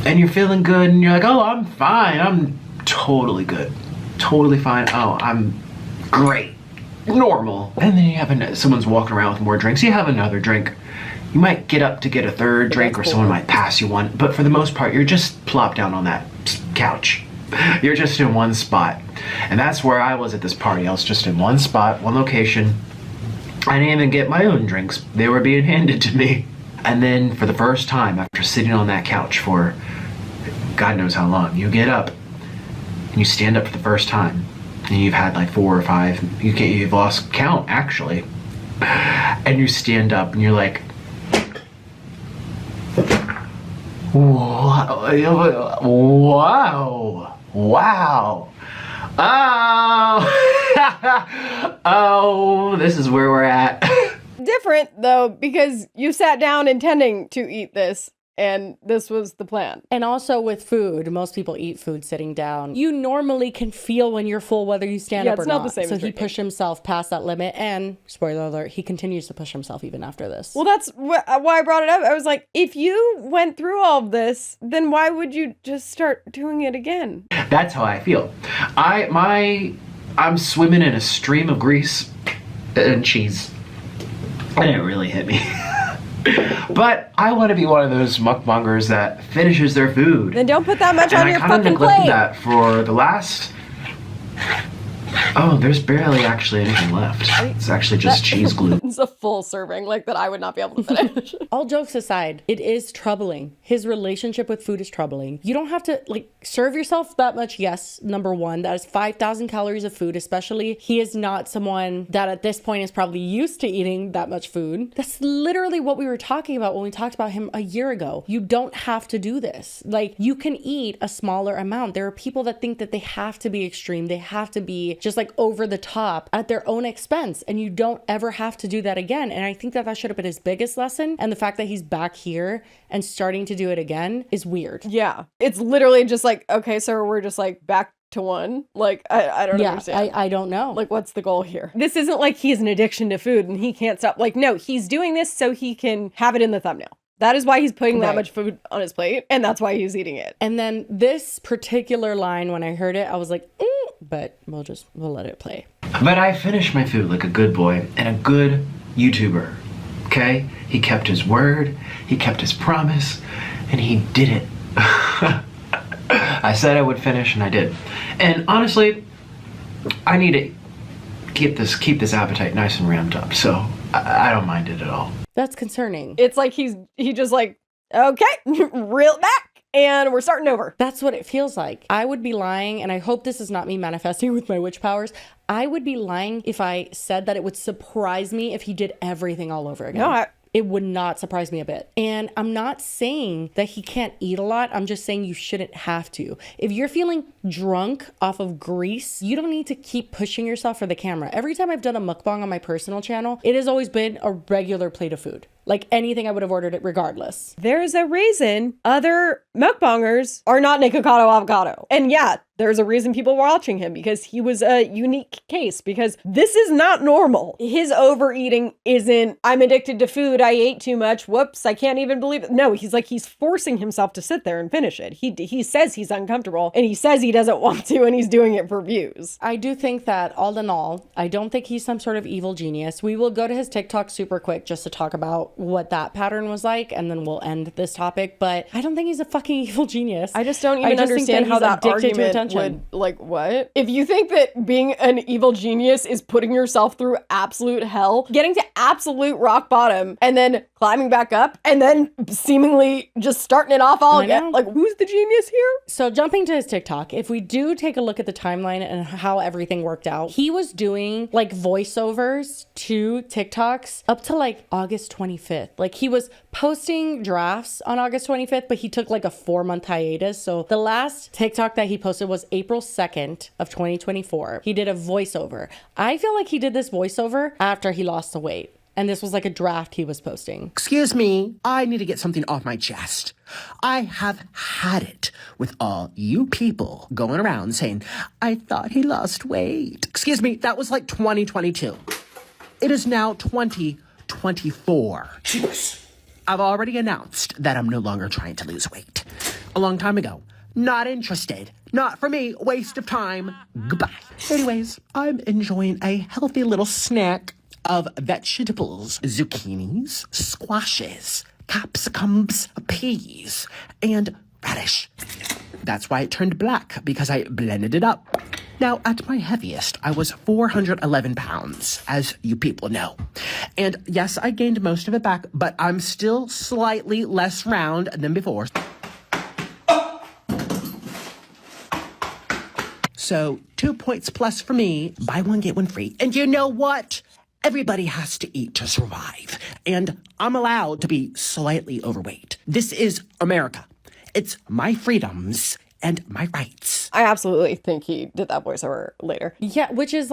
and you're feeling good, and you're like, oh, I'm fine, I'm totally good, totally fine, oh, I'm great, normal. And then you have someone's walking around with more drinks, you have another drink, you might get up to get a third drink, or someone might pass you one, but for the most part you're just plopped down on that couch. You're just in one spot. And that's where I was at this party. I was just in one spot, one location. I didn't even get my own drinks. They were being handed to me. And then for the first time, after sitting on that couch for God knows how long, you get up and you stand up for the first time. And you've had like 4 or 5, you've lost count actually. And you stand up and you're like, wow, wow, oh, oh, this is where we're at. Different though, because you sat down intending to eat this and this was the plan. And also with food, most people eat food sitting down. You normally can feel when you're full whether you stand up or it's not not. the same So as he drinking. pushed himself past that limit, and spoiler alert, he continues to push himself even after this. Well, that's why I brought it up. I was like, if you went through all of this, then why would you just start doing it again? That's how I feel. I'm swimming in a stream of grease and cheese. And it really hit me. But I want to be one of those mukbangers that finishes their food. Then don't put that much And on I your kind of fucking neglected plate. that for the last... Oh, there's barely actually anything left. It's actually just cheese glue. It's a full serving, like that I would not be able to finish. All jokes aside, it is troubling. His relationship with food is troubling. You don't have to serve yourself that much. Yes, number one, that is 5,000 calories of food, especially. He is not someone that at this point is probably used to eating that much food. That's literally what we were talking about when we talked about him a year ago. You don't have to do this. You can eat a smaller amount. There are people that think that they have to be extreme. They have to be just over the top at their own expense, and you don't ever have to do that again. And I think that should have been his biggest lesson, and the fact that he's back here and starting to do it again is weird. Yeah, it's literally just okay, so we're just back to one. I don't understand. I don't know. What's the goal here? This isn't like he has an addiction to food and he can't stop. No, he's doing this so he can have it in the thumbnail. That is why he's putting that much food on his plate, and that's why he's eating it. And then this particular line, when I heard it, I was like, but we'll let it play. But I finished my food like a good boy and a good YouTuber. Okay? He kept his word, he kept his promise, and he did it. I said I would finish, and I did. And honestly, I need to keep this appetite nice and ramped up, so I don't mind it at all. That's concerning. It's like he just okay, reel it back, and we're starting over. That's what it feels like. I would be lying, and I hope this is not me manifesting with my witch powers. I would be lying if I said that it would surprise me if he did everything all over again. No, it would not surprise me a bit. And I'm not saying that he can't eat a lot. I'm just saying you shouldn't have to. If you're feeling drunk off of grease, you don't need to keep pushing yourself for the camera. Every time I've done a mukbang on my personal channel, it has always been a regular plate of food. Anything, I would have ordered it regardless. There's a reason other mukbangers are not Nikocado Avocado. And yeah, there's a reason people were watching him, because he was a unique case, because this is not normal. His overeating isn't, I'm addicted to food, I ate too much, whoops, I can't even believe it. No, he's forcing himself to sit there and finish it. He says he's uncomfortable, and he says he doesn't want to, and he's doing it for views. I do think that all in all, I don't think he's some sort of evil genius. We will go to his TikTok super quick just to talk about what that pattern was like, and then we'll end this topic. But I don't think he's a fucking evil genius. I just don't even understand how that argument would, what? If you think that being an evil genius is putting yourself through absolute hell, getting to absolute rock bottom, and then climbing back up, and then seemingly just starting it off all again, who's the genius here? So jumping to his TikTok, if we do take a look at the timeline and how everything worked out, he was doing voiceovers to TikToks up to August 25th. He was posting drafts on August 25th, but he took a 4-month hiatus. So the last TikTok that he posted was April 2nd of 2024. He did a voiceover. I feel like he did this voiceover after he lost the weight. And this was a draft he was posting. Excuse me, I need to get something off my chest. I have had it with all you people going around saying, I thought he lost weight. Excuse me, that was 2022. It is now 2024. Jeez. I've already announced that I'm no longer trying to lose weight. A long time ago. Not interested. Not for me. Waste of time. Goodbye. Anyways, I'm enjoying a healthy little snack of vegetables, zucchinis, squashes, capsicums, peas, and radish. That's why it turned black, because I blended it up. Now, at my heaviest, I was 411 pounds, as you people know. And yes, I gained most of it back, but I'm still slightly less round than before. So 2 points plus for me, buy one, get one free. And you know what? Everybody has to eat to survive. And I'm allowed to be slightly overweight. This is America. It's my freedoms and my rights. I absolutely think he did that voiceover later. Yeah, which is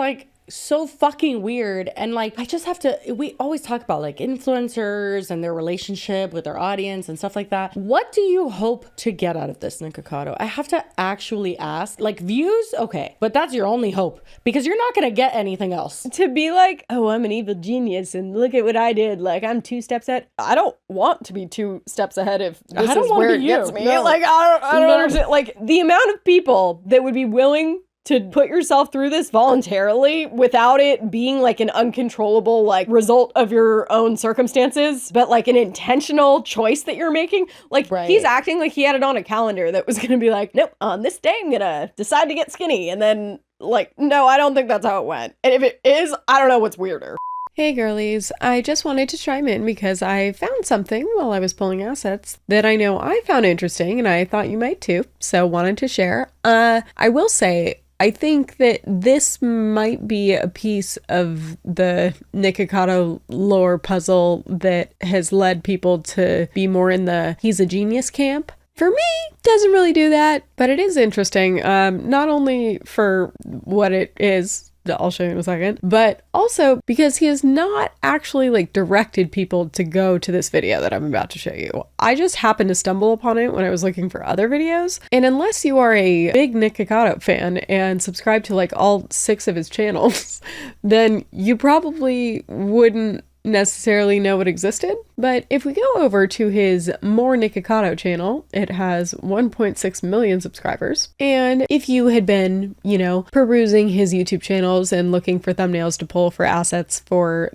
so fucking weird. And like, I just have to, we always talk about like influencers and their relationship with their audience and stuff like that. What do you hope to get out of this, Nikocado? I have to actually ask. Like, views, okay, but that's your only hope because you're not gonna get anything else. To be like, oh, I'm an evil genius and look at what I did. Like, I'm 2 steps ahead. I don't want to be 2 steps ahead if this is where it gets me. No. Like, I don't understand. Like, the amount of people that would be willing to put yourself through this voluntarily without it being like an uncontrollable like result of your own circumstances, but like an intentional choice that you're making. Like he's acting like he had it on a calendar that was gonna be like, nope, on this day I'm gonna decide to get skinny. And then like, no, I don't think that's how it went. And if it is, I don't know what's weirder. Hey girlies, I just wanted to chime in because I found something while I was pulling assets that I know I found interesting and I thought you might too, so wanted to share. I will say, I think that this might be a piece of the Nikocado lore puzzle that has led people to be more in the he's a genius camp. For me, doesn't really do that, but it is interesting, not only for what it is, I'll show you in a second, but also because he has not actually like directed people to go to this video that I'm about to show you. I just happened to stumble upon it when I was looking for other videos. And unless you are a big Nikocado fan and subscribe to like all 6 of his channels, then you probably wouldn't necessarily know it existed. But if we go over to his More Nikocado channel, it has 1.6 million subscribers. And if you had been, you know, perusing his YouTube channels and looking for thumbnails to pull for assets for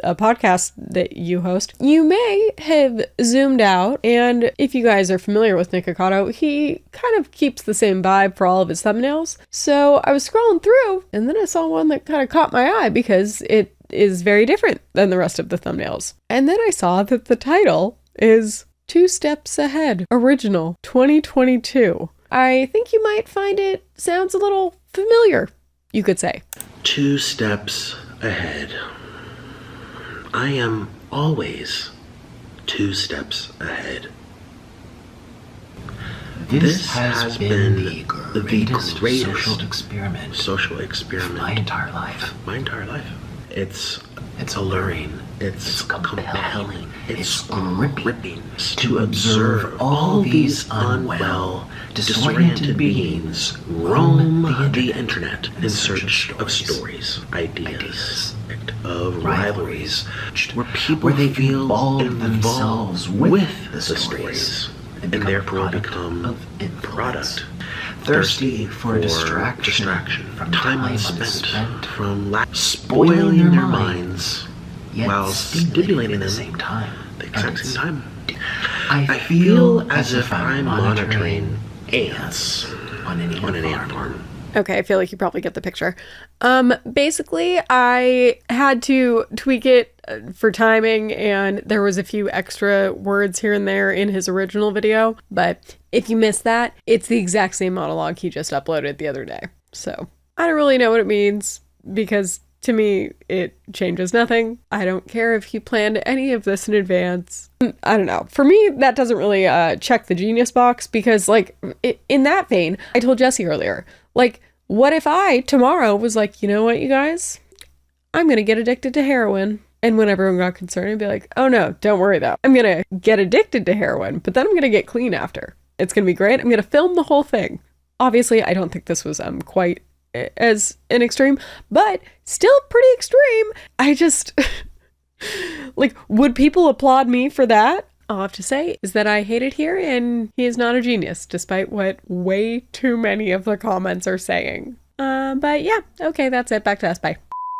a podcast that you host, you may have zoomed out. And if you guys are familiar with Nikocado, he kind of keeps the same vibe for all of his thumbnails. So I was scrolling through and then I saw one that kind of caught my eye because it is very different than the rest of the thumbnails. And then I saw that the title is 2 Steps Ahead, Original 2022. I think you might find it sounds a little familiar, you could say. 2 steps ahead. I am always 2 steps ahead. This has been the greatest social experiment of my entire life. My entire life. It's alluring. It's compelling. It's gripping to observe all these unwell, disoriented beings roam the internet in search of stories, ideas, of rivalries, where people feel themselves with the stories, and therefore become a product. Thirsty for distraction from time spent from spoiling their minds while stimulating them at the exact same time. I feel as if I'm monitoring ants on an ant farm. Okay, I feel like you probably get the picture. Basically, I had to tweak it for timing, and there was a few extra words here and there in his original video, but if you missed that, it's the exact same monologue he just uploaded the other day. So, I don't really know what it means, because to me, it changes nothing. I don't care if he planned any of this in advance. I don't know. For me, that doesn't really check the genius box, because, like, in that vein, I told Jesse earlier, like, what if I, tomorrow, was like, you know what, you guys? I'm gonna get addicted to heroin. And when everyone got concerned, I'd be like, oh no, don't worry though. I'm gonna get addicted to heroin, but then I'm gonna get clean after. It's gonna be great. I'm gonna film the whole thing. Obviously, I don't think this was quite as an extreme, but still pretty extreme. I just, like, would people applaud me for that? All I have to say is that I hate it here, and he is not a genius, despite what way too many of the comments are saying. But yeah, okay, that's it. Back to us. Bye.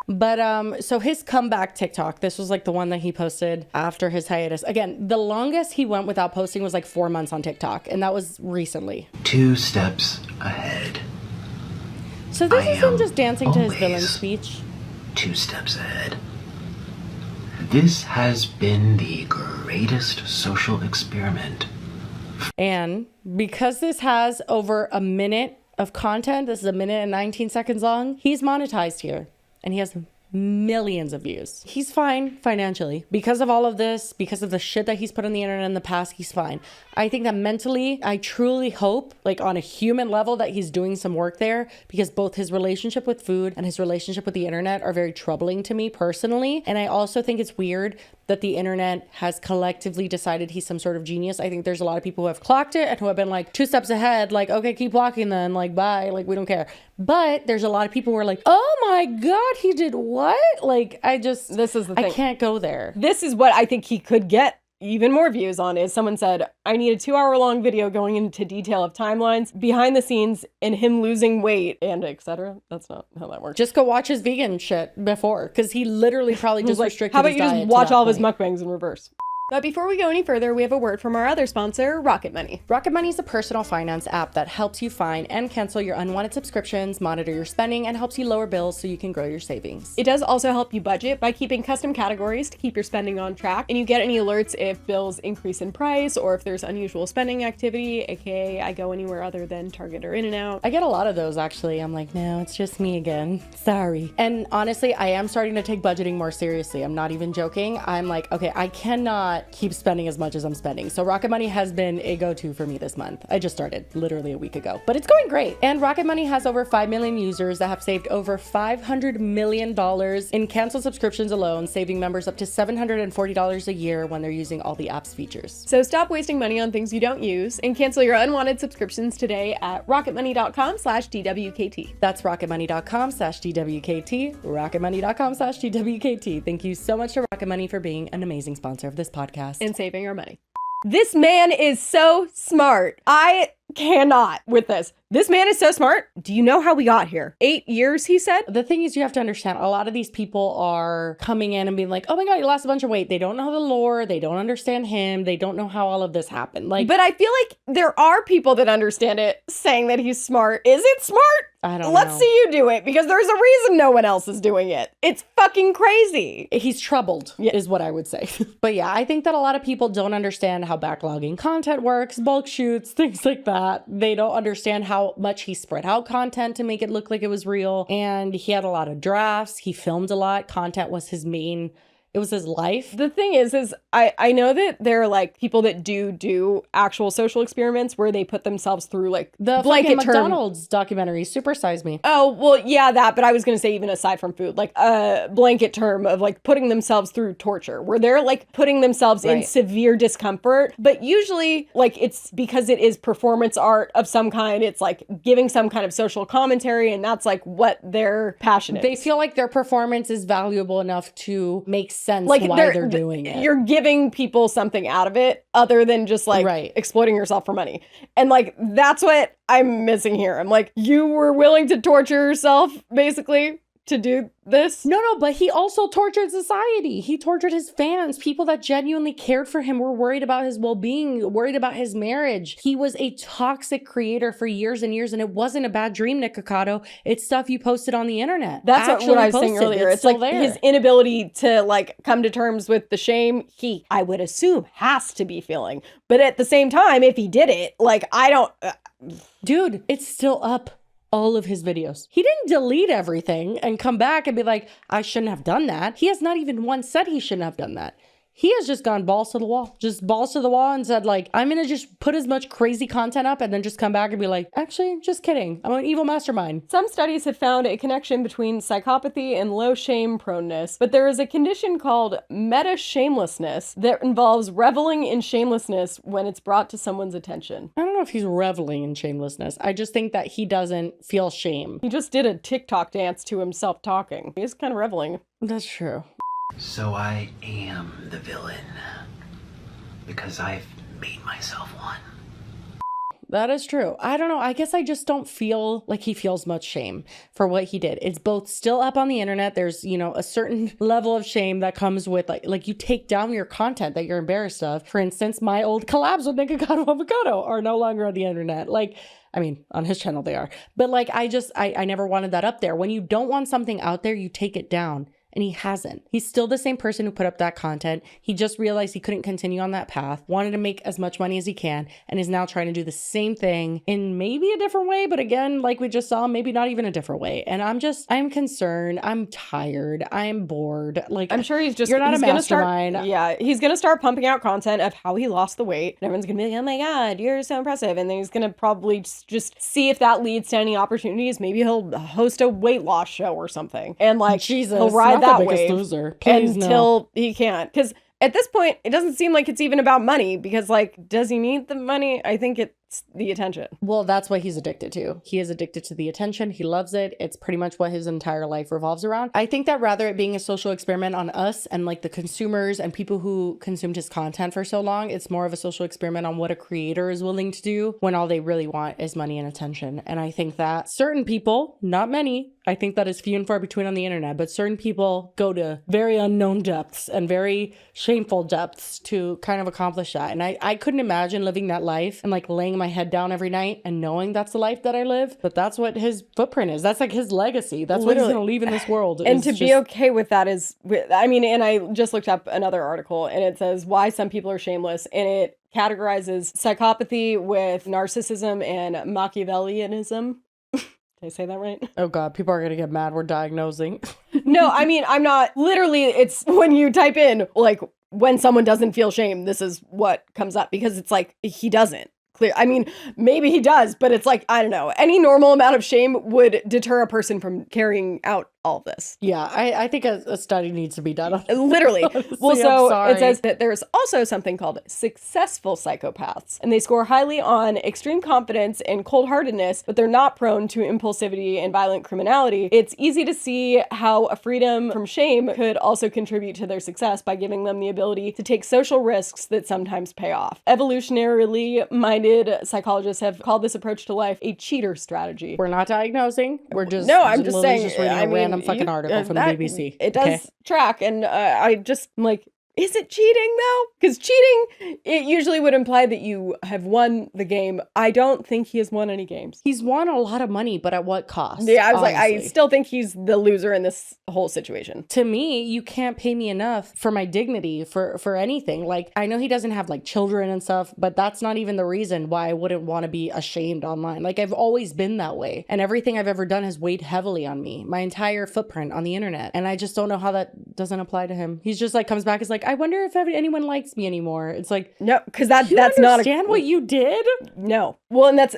But so his comeback TikTok, this was like the one that he posted after his hiatus. Again, the longest he went without posting was like 4 months on TikTok, and that was recently. 2 steps ahead. So this is him just dancing to his villain speech. 2 steps ahead. This has been the greatest social experiment. And because this has over a minute of content, this is 1 minute and 19 seconds long, he's monetized here. And he has millions of views. He's fine financially. Because of all of this, because of the shit that he's put on the internet in the past, he's fine. I think that mentally, I truly hope, like on a human level, that he's doing some work there, because both his relationship with food and his relationship with the internet are very troubling to me personally. And I also think it's weird that the internet has collectively decided he's some sort of genius. I think there's a lot of people who have clocked it and who have been like 2 steps ahead, like, okay, keep walking then, like, bye, like, we don't care. But there's a lot of people who are like, oh my God, he did what? Like, this is the thing. I can't go there. This is what I think he could get even more views on. Is someone said, I need a 2-hour-long video going into detail of timelines, behind the scenes, and him losing weight, and etc. That's not how that works. Just go watch his vegan shit before, because he literally probably just restricted how about his you diet just to watch that all of his point. mukbangs in reverse? But before we go any further, we have a word from our other sponsor, Rocket Money. Rocket Money is a personal finance app that helps you find and cancel your unwanted subscriptions, monitor your spending, and helps you lower bills so you can grow your savings. It does also help you budget by keeping custom categories to keep your spending on track, and you get any alerts if bills increase in price or if there's unusual spending activity, aka I go anywhere other than Target or In-N-Out. I get a lot of those actually. I'm like, no, it's just me again. Sorry. And honestly, I am starting to take budgeting more seriously. I'm not even joking. I'm like, okay, I cannot keep spending as much as I'm spending. So Rocket Money has been a go-to for me this month. I just started literally a week ago, but it's going great. And Rocket Money has over 5 million users that have saved over $500 million in canceled subscriptions alone, saving members up to $740 a year when they're using all the app's features. So stop wasting money on things you don't use and cancel your unwanted subscriptions today at rocketmoney.com/DWKT. That's rocketmoney.com/DWKT, rocketmoney.com/DWKT. Thank you so much to Rocket Money for being an amazing sponsor of this podcast. And saving our money. This man is so smart. I cannot with this. This man is so smart. Do you know how we got here? 8 years, he said? The thing is, you have to understand, a lot of these people are coming in and being like, oh my God, he lost a bunch of weight. They don't know the lore. They don't understand him. They don't know how all of this happened. Like, but I feel like there are people that understand it saying that he's smart. Is it smart? I don't know. Let's see you do it, because there's a reason no one else is doing it. It's fucking crazy. He's troubled, is what I would say. But yeah, I think that a lot of people don't understand how backlogging content works, bulk shoots, things like that. They don't understand how much he spread out content to make it look like it was real. And he had a lot of drafts. He filmed a lot. Content was his main... It was his life. The thing is I know that there are like people that do actual social experiments where they put themselves through like The blanket fucking term. McDonald's documentary, Super Size Me. Oh, well, yeah, that, but I was going to say even aside from food, like a blanket term of like putting themselves through torture where they're like putting themselves in severe discomfort. But usually like it's because it is performance art of some kind. It's like giving some kind of social commentary, and that's like what they're passionate. They feel like their performance is valuable enough to make sense like why they're doing it. You're giving people something out of it other than just like exploiting yourself for money. And like, that's what I'm missing here. I'm like, you were willing to torture yourself basically to do this? No, but he also tortured society. He tortured his fans. People that genuinely cared for him were worried about his well-being, worried about his marriage. He was a toxic creator for years and years, and it wasn't a bad dream, Nikocado. It's stuff you posted on the internet. That's what I was saying earlier. It's like there. His inability to like come to terms with the shame he, I would assume, has to be feeling. But at the same time, if he did it, like, I don't... Dude, it's still up. All of his videos. He didn't delete everything and come back and be like, I shouldn't have done that. He has not even once said he shouldn't have done that. He has just gone balls to the wall, and said like, I'm going to just put as much crazy content up and then just come back and be like, actually, just kidding. I'm an evil mastermind. Some studies have found a connection between psychopathy and low shame proneness, but there is a condition called meta-shamelessness that involves reveling in shamelessness when it's brought to someone's attention. I don't know if he's reveling in shamelessness. I just think that he doesn't feel shame. He just did a TikTok dance to himself talking. He's kind of reveling. That's true. So I am the villain. Because I've made myself one. That is true. I don't know. I guess I just don't feel like he feels much shame for what he did. It's both still up on the internet. There's, a certain level of shame that comes with like you take down your content that you're embarrassed of. For instance, my old collabs with Nikocado Avocado are no longer on the internet. Like, I mean, on his channel they are. But like, I never wanted that up there. When you don't want something out there, you take it down. And he hasn't. He's still the same person who put up that content. He just realized he couldn't continue on that path, wanted to make as much money as he can, and is now trying to do the same thing in maybe a different way. But again, like we just saw, maybe not even a different way. And I'm concerned. I'm tired. I'm bored. Like, I'm sure he's you're not a mastermind. He's gonna start pumping out content of how he lost the weight, and everyone's gonna be like, "Oh my god, you're so impressive!" And then he's gonna probably just see if that leads to any opportunities. Maybe he'll host a weight loss show or something, and like Jesus, he'll ride not that the Biggest wave Loser. Please, until he can't. Because at this point, it doesn't seem like it's even about money. Because like, does he need the money? I think it's the attention. Well, that's what he's addicted to. He is addicted to the attention. He loves it. It's pretty much what his entire life revolves around. I think that rather it being a social experiment on us and like the consumers and people who consumed his content for so long, it's more of a social experiment on what a creator is willing to do when all they really want is money and attention. And I think that certain people, not many, I think that is few and far between on the internet, but certain people go to very unknown depths and very shameful depths to kind of accomplish that. And I couldn't imagine living that life and like laying my head down every night and knowing that's the life that I live. But that's what his footprint is. That's like his legacy. That's what he's going to leave in this world. And to be okay with that is, I mean, and I just looked up another article and it says why some people are shameless, and it categorizes psychopathy with narcissism and Machiavellianism. Did I say that right? Oh God, people are going to get mad. We're diagnosing. No, I mean, I'm not literally, it's when you type in like when someone doesn't feel shame, this is what comes up, because it's like he doesn't. Clear. I mean, maybe he does, but it's like, I don't know. Any normal amount of shame would deter a person from carrying out all of this. Yeah, I think a study needs to be done on it. Literally. Honestly, well, so I'm it says that there's also something called successful psychopaths, and they score highly on extreme confidence and cold-heartedness, but they're not prone to impulsivity and violent criminality. It's easy to see how a freedom from shame could also contribute to their success by giving them the ability to take social risks that sometimes pay off. Evolutionarily minded psychologists have called this approach to life a cheater strategy. We're not diagnosing. We're just I'm just Lily's saying. just reading a random fucking article from the BBC. It does track, and I just like, is it cheating though? Because cheating, it usually would imply that you have won the game. I don't think he has won any games. He's won a lot of money, but at what cost? Yeah, I was like, I honestly. still think he's the loser in this whole situation. To me, you can't pay me enough for my dignity, for anything. Like, I know he doesn't have like children and stuff, but that's not even the reason why I wouldn't want to be ashamed online. Like, I've always been that way, and everything I've ever done has weighed heavily on me, my entire footprint on the internet. And I just don't know how that doesn't apply to him. He's just like, comes back, is like, I wonder if anyone likes me anymore. It's like, no, because that's not understand what you did. No. Well, and that's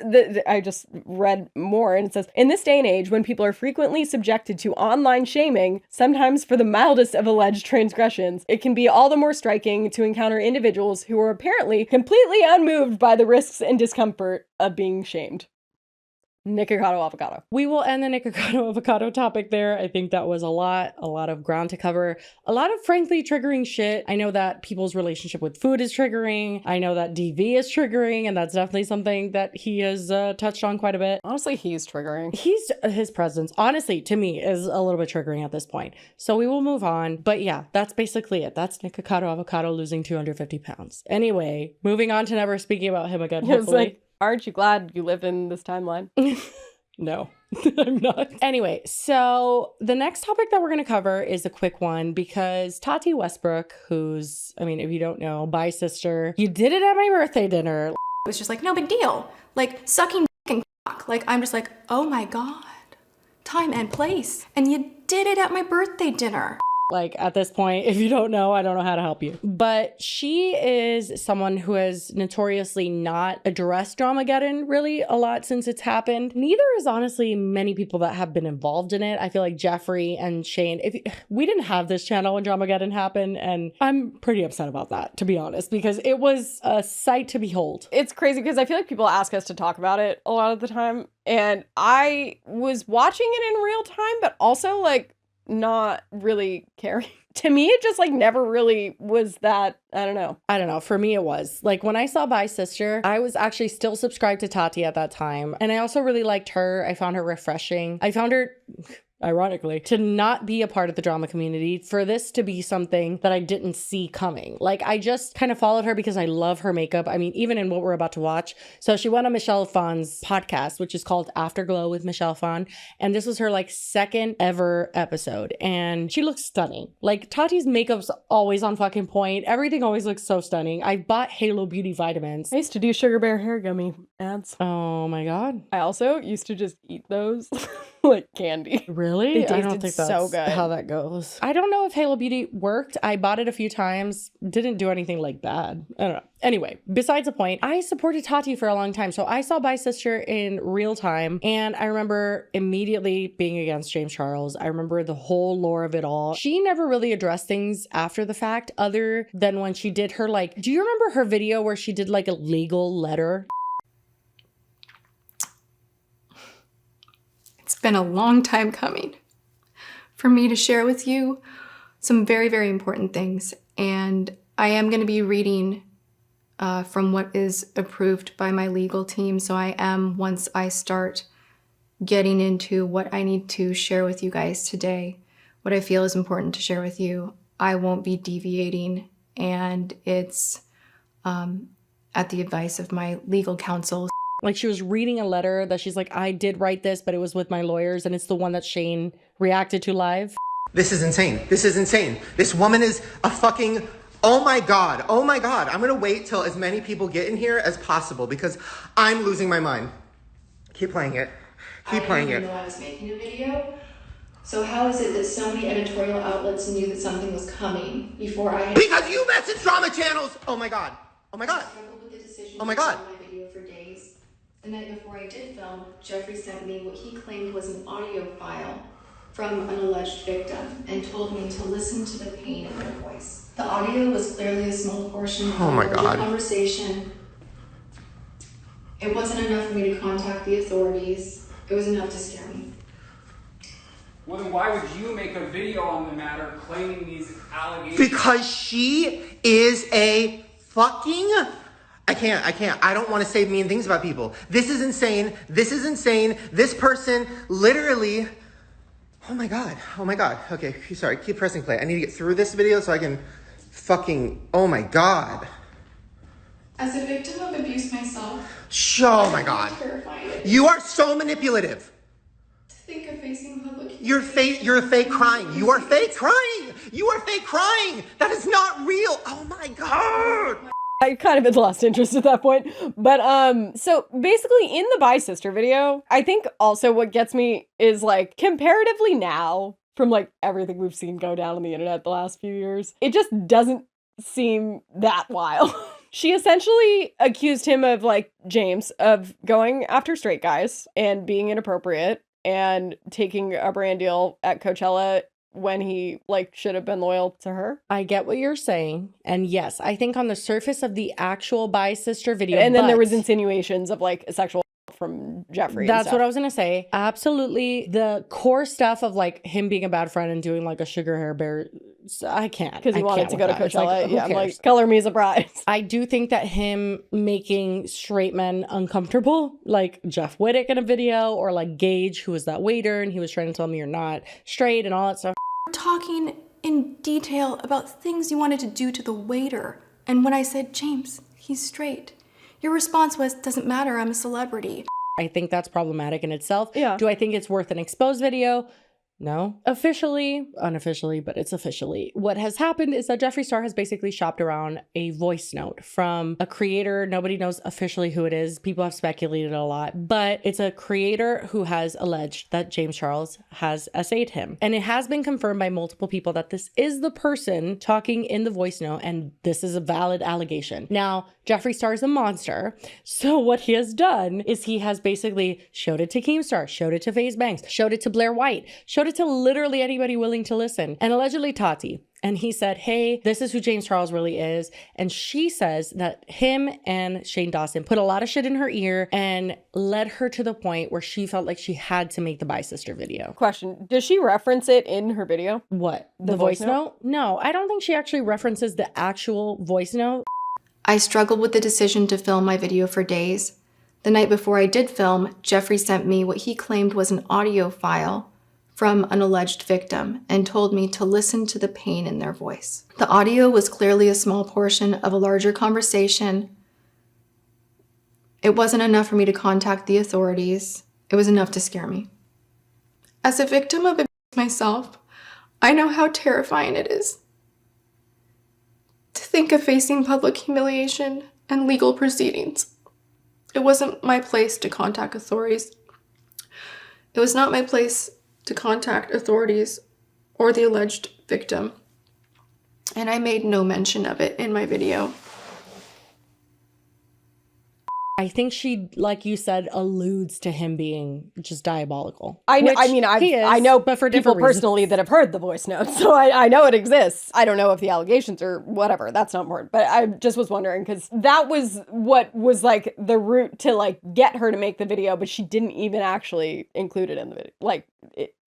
I just read more, and it says, in this day and age, when people are frequently subjected to online shaming, sometimes for the mildest of alleged transgressions, it can be all the more striking to encounter individuals who are apparently completely unmoved by the risks and discomfort of being shamed. Nikocado Avocado. We will end the Nikocado Avocado topic there. I think that was a lot of ground to cover. A lot of frankly triggering shit. I know that people's relationship with food is triggering. I know that DV is triggering, and that's definitely something that he has touched on quite a bit. Honestly, he's triggering. His presence, honestly, to me, is a little bit triggering at this point. So we will move on. But yeah, that's basically it. That's Nikocado Avocado losing 250 pounds. Anyway, moving on to never speaking about him again, It's hopefully. like, aren't you glad you live in this timeline? No, I'm not. Anyway, so the next topic that we're going to cover is a quick one because Tati Westbrook, who's, I mean, if you don't know, bi sister, you did it at my birthday dinner. It was just like, no big deal. Like sucking dick and cock. Like, I'm just like, oh my God, time and place. And you did it at my birthday dinner. Like, at this point, if you don't know, I don't know how to help you. But she is someone who has notoriously not addressed Dramaggedon really a lot since it's happened. Neither is honestly many people that have been involved in it. I feel like Jeffrey and Shane, we didn't have this channel when Dramaggedon happened, and I'm pretty upset about that, to be honest, because it was a sight to behold. It's crazy because I feel like people ask us to talk about it a lot of the time, and I was watching it in real time, but also like not really caring. To me, it just like never really was that, I don't know. For me, it was. Like when I saw Bi Sister, I was actually still subscribed to Tati at that time. And I also really liked her. I found her refreshing. I found her ironically, to not be a part of the drama community, for this to be something that I didn't see coming. Like, I just kind of followed her because I love her makeup. I mean, even in what we're about to watch. So she went on Michelle Phan's podcast, which is called Afterglow with Michelle Phan. And this was her like second ever episode. And she looks stunning. Like, Tati's makeup's always on fucking point. Everything always looks so stunning. I bought Halo Beauty vitamins. I used to do Sugar Bear hair gummy ads. Oh my God. I also used to just eat those like candy. Really? It I don't tasted think so that's good. how that goes. I don't know if Halo Beauty worked. I bought it a few times. Didn't do anything like bad. I don't know. Anyway, besides the point, I supported Tati for a long time. So I saw Bi Sister in real time. And I remember immediately being against James Charles. I remember the whole lore of it all. She never really addressed things after the fact other than when she did her like, do you remember her video where she did like a legal letter? It's been a long time coming for me to share with you some very, very important things. And I am going to be reading from what is approved by my legal team. So I am, once I start getting into what I need to share with you guys today, what I feel is important to share with you, I won't be deviating. And it's at the advice of my legal counsel. Like, she was reading a letter that she's like, I did write this, but it was with my lawyers, and it's the one that Shane reacted to live. This is insane. This is insane. This woman is a fucking, oh my God. Oh my God. I'm gonna wait till as many people get in here as possible because I'm losing my mind. Keep playing it. Keep playing it. I didn't know I was making a video. So how is it that so many editorial outlets knew that something was coming before I had... Because you message drama channels! Oh my God. Oh my God. I struggled with the decision Oh my to God. film my video for days. The night before I did film, Jeffrey sent me what he claimed was an audio file from an alleged victim and told me to listen to the pain in her voice. The audio was clearly a small portion of Oh my the God. conversation. It wasn't enough for me to contact the authorities. It was enough to scare me. Well, then why would you make a video on the matter claiming these allegations? Because she is a fucking... I can't. I don't want to say mean things about people. This is insane. This is insane. This person literally... Oh my God. Oh my God. Okay, sorry. Keep pressing play. I need to get through this video so I can fucking... Oh my God. As a victim of abuse myself, Oh my God. terrified You are so manipulative. to think of facing public... You're fake crying. You are fake crying. You are fake crying. That is not real. Oh my God. I kind of had lost interest at that point. But so basically in the Bi Sister video, I think also what gets me is like comparatively now from like everything we've seen go down on the internet the last few years, it just doesn't seem that wild. She essentially accused him of like James of going after straight guys and being inappropriate and taking a brand deal at Coachella when he like should have been loyal to her. I get what you're saying. And yes, I think on the surface of the actual Bi Sister video. And then there was insinuations of like sexual from Jeffrey. That's what I was going to say. Absolutely. The core stuff of like him being a bad friend and doing like a sugar hair bear. I can't. Because he wanted to go to Coachella. Like, yeah, I'm like, color me a surprise. I do think that him making straight men uncomfortable, like Jeff Wittick in a video, or like Gage, who was that waiter, and he was trying to tell me you're not straight and all that stuff. Talking in detail about things you wanted to do to the waiter. And when I said, James, he's straight, your response was, doesn't matter, I'm a celebrity. I think that's problematic in itself. Yeah. Do I think it's worth an exposed video? No. Officially, unofficially, but it's officially. What has happened is that Jeffree Star has basically shopped around a voice note from a creator. Nobody knows officially who it is. People have speculated a lot, but it's a creator who has alleged that James Charles has essayed him. And it has been confirmed by multiple people that this is the person talking in the voice note, and this is a valid allegation. Now, Jeffree Star is a monster. So what he has done is he has basically showed it to Keemstar, showed it to FaZe Banks, showed it to Blair White, showed it to literally anybody willing to listen, and allegedly Tati. And he said, hey, this is who James Charles really is. And she says that him and Shane Dawson put a lot of shit in her ear and led her to the point where she felt like she had to make the Bi Sister video. Question, does she reference it in her video? What? The voice note? No, I don't think she actually references the actual voice note. I struggled with the decision to film my video for days. The night before I did film, Jeffrey sent me what he claimed was an audio file from an alleged victim and told me to listen to the pain in their voice. The audio was clearly a small portion of a larger conversation. It wasn't enough for me to contact the authorities. It was enough to scare me. As a victim of abuse myself, I know how terrifying it is to think of facing public humiliation and legal proceedings. It wasn't my place to contact authorities. It was not my place to contact authorities or the alleged victim, and I made no mention of it in my video. I think she, like you said, alludes to him being just diabolical. I Which mean, he is, I know but for people different reasons. personally that have heard the voice notes, so I know it exists. I don't know if the allegations are whatever. That's not important. But I just was wondering because that was what was like the route to like get her to make the video, but she didn't even actually include it in the video, like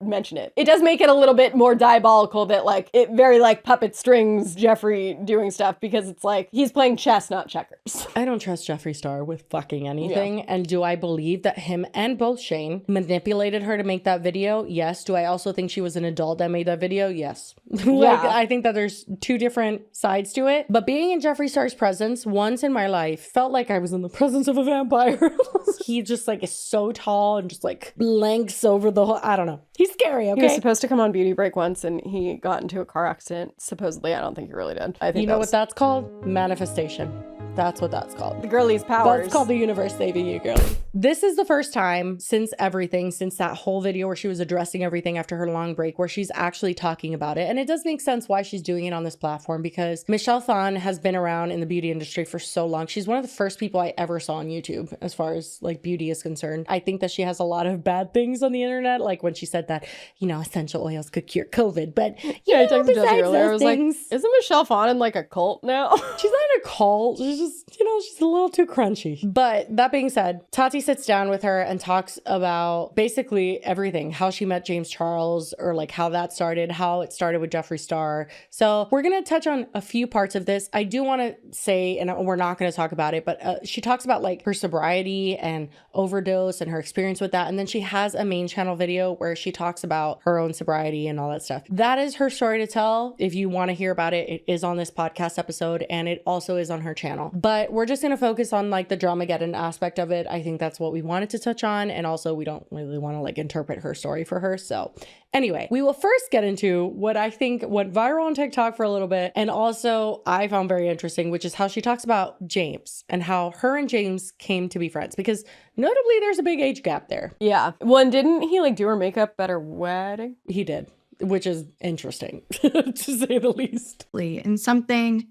mention it. It does make it a little bit more diabolical that like it very like puppet strings Jeffree doing stuff because it's like he's playing chess, not checkers. I don't trust Jeffree Star with fucking anything. Yeah. And do I believe that him and both Shane manipulated her to make that video? Yes. Do I also think she was an adult that made that video? Yes. Like, I think that there's two different sides to it. But being in Jeffree Star's presence once in my life felt like I was in the presence of a vampire. He just like is so tall and just like lengths over the whole, I don't know. He's scary, okay? He was supposed to come on Beauty Break once and he got into a car accident. Supposedly, I don't think he really did. I think you know what that's called? Manifestation. That's what that's called. The girlie's powers. That's called the universe saving you, girlie. This is the first time since that whole video where she was addressing everything after her long break, where she's actually talking about it. And it does make sense why she's doing it on this platform because Michelle Phan has been around in the beauty industry for so long. She's one of the first people I ever saw on YouTube as far as like beauty is concerned. I think that she has a lot of bad things on the internet, like when she said that, you know, essential oils could cure COVID. But I talked to Jesse earlier. I was like, isn't Michelle Phan in like a cult now? She's not in a cult. She's just, you know, she's a little too crunchy. But that being said, Tati sits down with her and talks about basically everything, how she met James Charles or like how that started, how it started with Jeffree Star. So we're going to touch on a few parts of this. I do want to say, and we're not going to talk about it, but she talks about like her sobriety and overdose and her experience with that. And then she has a main channel video where she talks about her own sobriety and all that stuff. That is her story to tell. If you want to hear about it, it is on this podcast episode and it also is on her channel. But we're just going to focus on like the Dramaggedon aspect of it. I think that's what we wanted to touch on. And also we don't really want to like interpret her story for her. So anyway, we will first get into what I think went viral on TikTok for a little bit. And also I found very interesting, which is how she talks about James and how her and James came to be friends, because notably there's a big age gap there. Yeah. Well, and didn't he like do her makeup at her wedding? He did, which is interesting to say the least. And something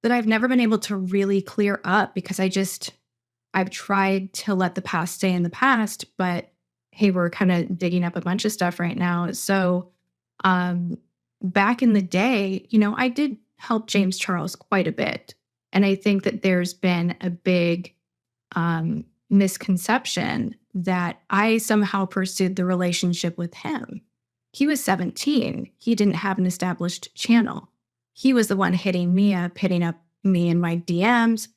that I've never been able to really clear up because I've tried to let the past stay in the past, but hey, we're kind of digging up a bunch of stuff right now. So back in the day, you know, I did help James Charles quite a bit. And I think that there's been a big misconception that I somehow pursued the relationship with him. He was 17. He didn't have an established channel. He was the one hitting up me in my DMs.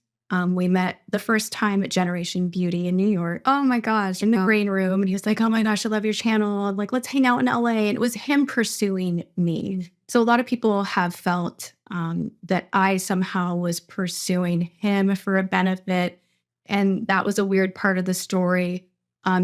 We met the first time at Generation Beauty in New York. Oh my gosh, in the green room. And he was like, oh my gosh, I love your channel. I'm like, let's hang out in LA. And it was him pursuing me. So a lot of people have felt that I somehow was pursuing him for a benefit. And that was a weird part of the story.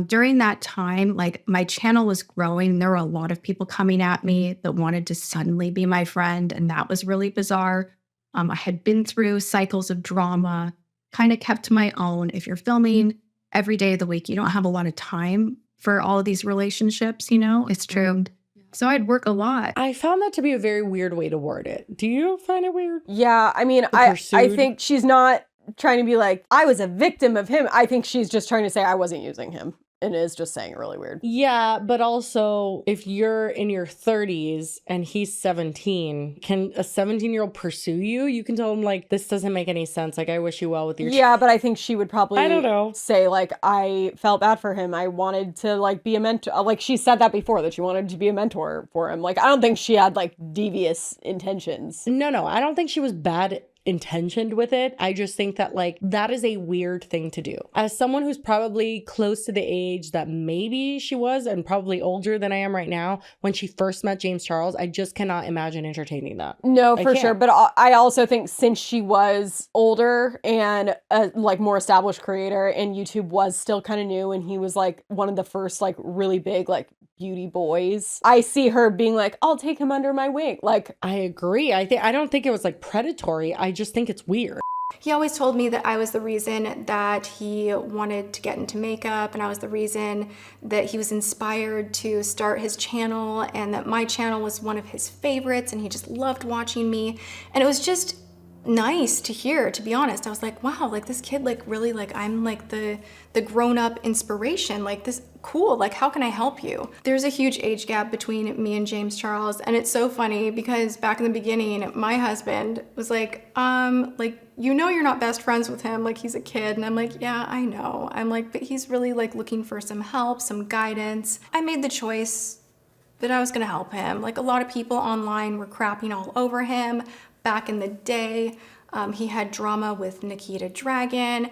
During that time, like my channel was growing. There were a lot of people coming at me that wanted to suddenly be my friend. And that was really bizarre. I had been through cycles of drama, kind of kept to my own. If you're filming every day of the week, you don't have a lot of time for all of these relationships, you know? It's true. So I'd work a lot. I found that to be a very weird way to word it. Do you find it weird? Yeah, I mean, I think she's not trying to be like, I was a victim of him. I think she's just trying to say I wasn't using him. And is just saying it really weird. Yeah, but also if you're in your 30s and he's 17, can a 17-year-old pursue you? You can tell him like, this doesn't make any sense. Like, I wish you well with your Yeah, but I think she would probably I don't know. Say like, I felt bad for him. I wanted to like be a mentor. Like she said that before, that she wanted to be a mentor for him. Like, I don't think she had like devious intentions. No, I don't think she was bad intentioned with it. I just think that like that is a weird thing to do. As someone who's probably close to the age that maybe she was and probably older than I am right now, when she first met James Charles, I just cannot imagine entertaining that. No, for sure. But I also think since she was older and a like more established creator and YouTube was still kind of new and he was like one of the first like really big like beauty boys, I see her being like, I'll take him under my wing. Like, I agree. I don't think it was like predatory. I just think it's weird. He always told me that I was the reason that he wanted to get into makeup, and I was the reason that he was inspired to start his channel, and that my channel was one of his favorites, and he just loved watching me. And it was just nice to hear, to be honest. I was like, wow, like this kid, like really, like I'm like the grown-up inspiration, like this, cool, like how can I help you? There's a huge age gap between me and James Charles, and it's so funny because back in the beginning, my husband was like, you know you're not best friends with him, like he's a kid. And I'm like, yeah, I know. I'm like, but he's really like looking for some help, some guidance. I made the choice that I was gonna help him. Like a lot of people online were crapping all over him. Back in the day, he had drama with Nikocado Dragon.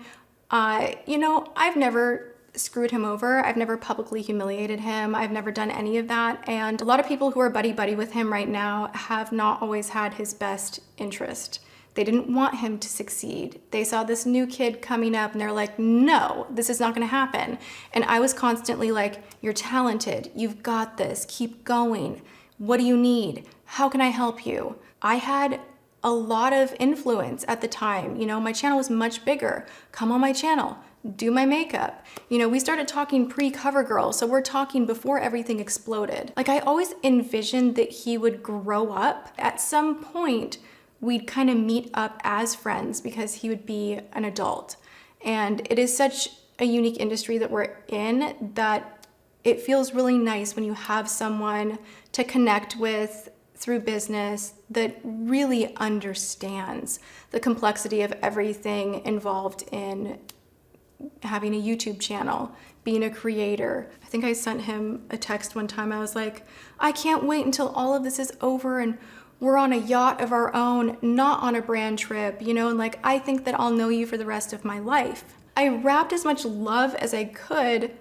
You know, I've never screwed him over. I've never publicly humiliated him. I've never done any of that. And a lot of people who are buddy-buddy with him right now have not always had his best interest. They didn't want him to succeed. They saw this new kid coming up and they're like, no, this is not gonna happen. And I was constantly like, you're talented, you've got this, keep going. What do you need? How can I help you? I had a lot of influence at the time. You know, my channel was much bigger. Come on my channel, do my makeup. You know, we started talking pre-CoverGirl, so we're talking before everything exploded. Like I always envisioned that he would grow up. At some point, we'd kind of meet up as friends because he would be an adult. And it is such a unique industry that we're in that it feels really nice when you have someone to connect with through business that really understands the complexity of everything involved in having a YouTube channel, being a creator. I think I sent him a text one time. I was like, I can't wait until all of this is over and we're on a yacht of our own, not on a brand trip, you know, and like, I think that I'll know you for the rest of my life. I wrapped as much love as I could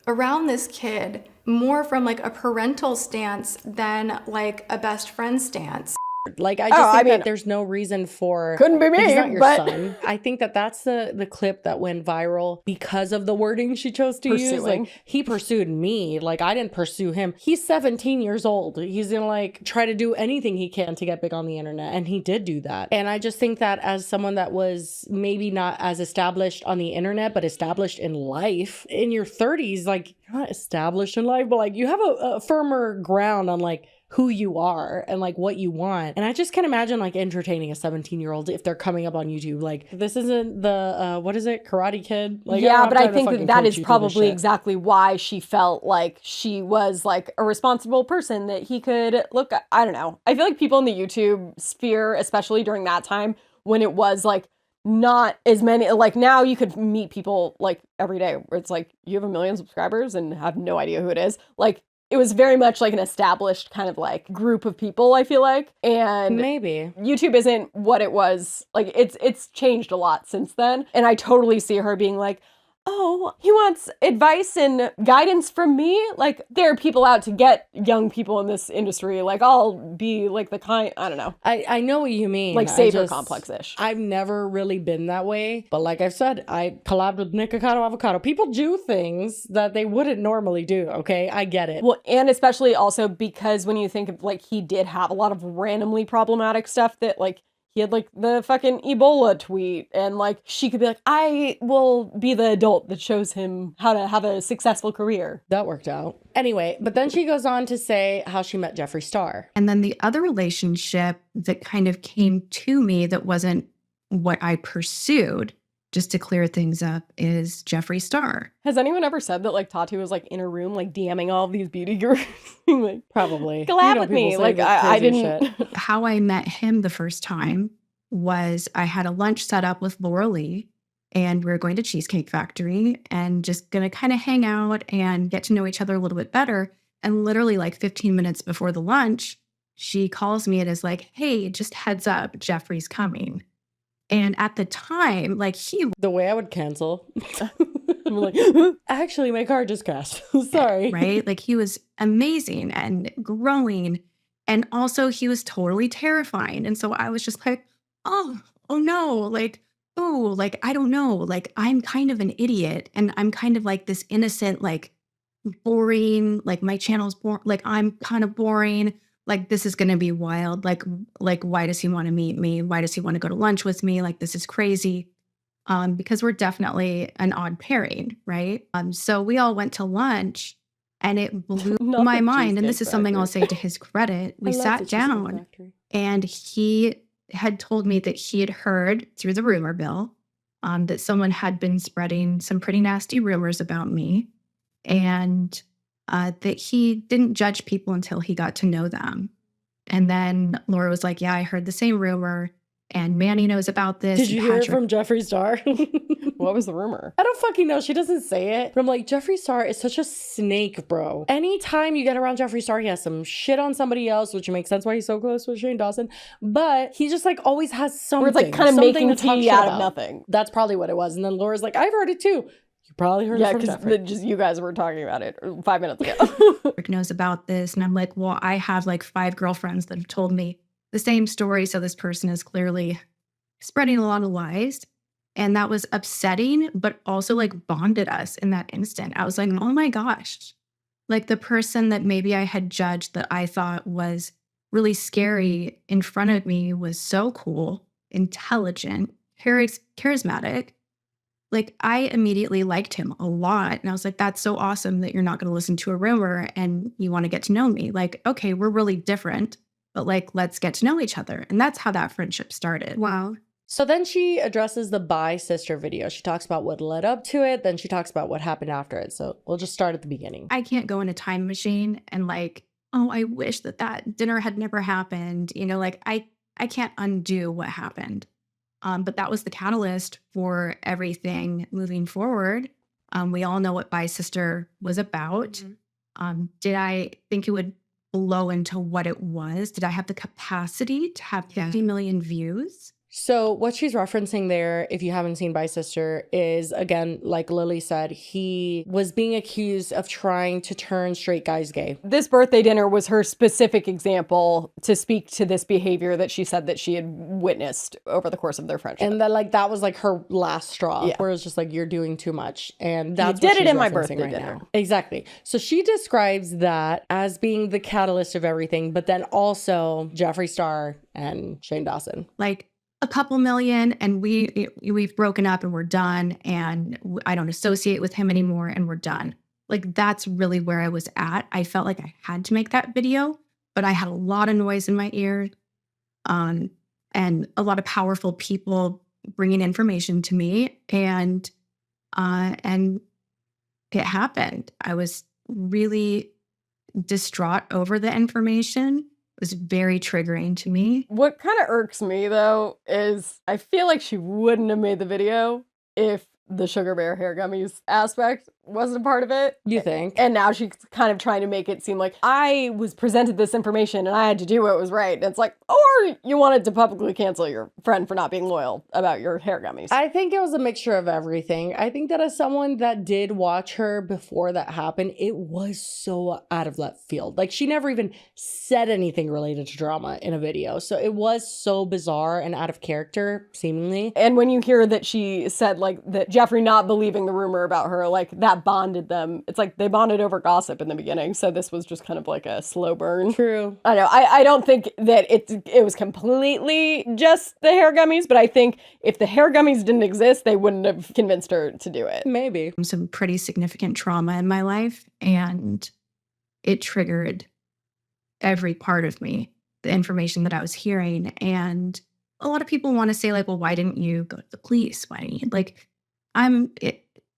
around this kid, more from like a parental stance than like a best friend stance. Like, I just think that there's no reason for... Couldn't be me, he's not your but... son. I think that that's the clip that went viral because of the wording she chose to use. Like, he pursued me. Like, I didn't pursue him. He's 17 years old. He's gonna, like, try to do anything he can to get big on the internet. And he did do that. And I just think that as someone that was maybe not as established on the internet, but established in life, in your 30s, like, you're not established in life, but, like, you have a firmer ground on, like, who you are and like what you want. And I just can't imagine like entertaining a 17-year-old if they're coming up on YouTube. Like, this isn't the what is it, Karate Kid? Like, yeah, but I think that is probably exactly why she felt like she was like a responsible person that he could look at. I don't know. I feel like people in the YouTube sphere, especially during that time when it was like not as many, like now you could meet people like every day where it's like you have 1 million subscribers and have no idea who it is. Like, it was very much like an established kind of like group of people, I feel like. And maybe YouTube isn't what it was. Like it's changed a lot since then. And I totally see her being like, oh, he wants advice and guidance from me. Like, there are people out to get young people in this industry. Like, I'll be like the kind, I don't know. I know what you mean. Like savior complex-ish. I've never really been that way. But like I've said, I collabed with Nikocado Avocado. People do things that they wouldn't normally do, okay? I get it. Well, and especially also because when you think of like, he did have a lot of randomly problematic stuff that like, he had like the fucking Ebola tweet and like she could be like, I will be the adult that shows him how to have a successful career. That worked out. Anyway, but then she goes on to say how she met Jeffree Star. And then the other relationship that kind of came to me that wasn't what I pursued, just to clear things up, is Jeffree Star. Has anyone ever said that like Tatu was like in a room like DMing all of these beauty gurus? Like, probably. Collab with me. Like I didn't. How I met him the first time was I had a lunch set up with Laura Lee and we were going to Cheesecake Factory and just gonna kind of hang out and get to know each other a little bit better. And literally like 15 minutes before the lunch, she calls me and is like, hey, just heads up, Jeffree's coming. And at the time, like the way I would cancel. I'm like, actually, my car just crashed. Sorry. Right? Like he was amazing and growing. And also he was totally terrifying. And so I was just like, oh no, like, oh, like, I don't know. Like, I'm kind of an idiot. And I'm kind of like this innocent, like boring, like my channel's boring. Like I'm kind of boring. Like this is going to be wild. Like, why does he want to meet me? Why does he want to go to lunch with me? Like, this is crazy. Because we're definitely an odd pairing, right? So we all went to lunch and it blew my mind. And this is something I'll say to his credit. We sat down and he had told me that he had heard through the rumor mill that someone had been spreading some pretty nasty rumors about me, and that he didn't judge people until he got to know them. And then Laura was like, yeah, I heard the same rumor. And Manny knows about this. Did you hear it from Jeffree Star? What was the rumor? I don't fucking know. She doesn't say it. But I'm like, Jeffree Star is such a snake, bro. Anytime you get around Jeffree Star, he has some shit on somebody else, which makes sense why he's so close with Shane Dawson. But he just like always has something. Where it's like kind of making tea out of nothing. That's probably what it was. And then Laura's like, I've heard it too. You probably heard it from Jeffree. Yeah, because just you guys were talking about it 5 minutes ago. Rick knows about this. And I'm like, well, I have like 5 girlfriends that have told me the same story. So this person is clearly spreading a lot of lies. And that was upsetting, but also like bonded us in that instant. I was like, oh my gosh. Like the person that maybe I had judged that I thought was really scary in front of me was so cool, intelligent, charismatic. Like I immediately liked him a lot. And I was like, that's so awesome that you're not going to listen to a rumor and you want to get to know me. Like, okay, we're really different, but like, let's get to know each other. And that's how that friendship started. Wow. So then she addresses the Bi Sister video. She talks about what led up to it. Then she talks about what happened after it. So we'll just start at the beginning. I can't go in a time machine and like, oh, I wish that dinner had never happened. You know, like I can't undo what happened. But that was the catalyst for everything moving forward. We all know what Bi Sister was about. Mm-hmm. Did I think it would blow into what it was? Did I have the capacity to have 50 million views? So what she's referencing there, if you haven't seen Bi Sister, is, again, like Lily said, he was being accused of trying to turn straight guys gay. This birthday dinner was her specific example to speak to this behavior that she said that she had witnessed over the course of their friendship. And that was like her last straw, where it was just like, you're doing too much. And that's you what did she's it in my referencing birthday right dinner. now. Exactly. So she describes that as being the catalyst of everything, but then also Jeffree Star and Shane Dawson. Like, a couple million, and we've broken up and we're done, and I don't associate with him anymore and we're done. Like that's really where I was at. I felt like I had to make that video, but I had a lot of noise in my ear, and a lot of powerful people bringing information to me, and it happened. I was really distraught over the information. It was very triggering to me. What kind of irks me, though, is I feel like she wouldn't have made the video if the sugar bear hair gummies aspect wasn't a part of it. You think? And now she's kind of trying to make it seem like I was presented this information and I had to do what was right. And it's like, or you wanted to publicly cancel your friend for not being loyal about your hair gummies. I think it was a mixture of everything. I think that as someone that did watch her before that happened, it was so out of left field. Like she never even said anything related to drama in a video. So it was so bizarre and out of character, seemingly. And when you hear that she said like that Jeffree not believing the rumor about her, like that bonded them. It's like they bonded over gossip in the beginning. So this was just kind of like a slow burn. True. I know. I don't think that it was completely just the hair gummies, but I think if the hair gummies didn't exist, they wouldn't have convinced her to do it. Maybe. Some pretty significant trauma in my life, and it triggered every part of me, the information that I was hearing. And a lot of people want to say like, well, why didn't you go to the police? Why didn't you? Like,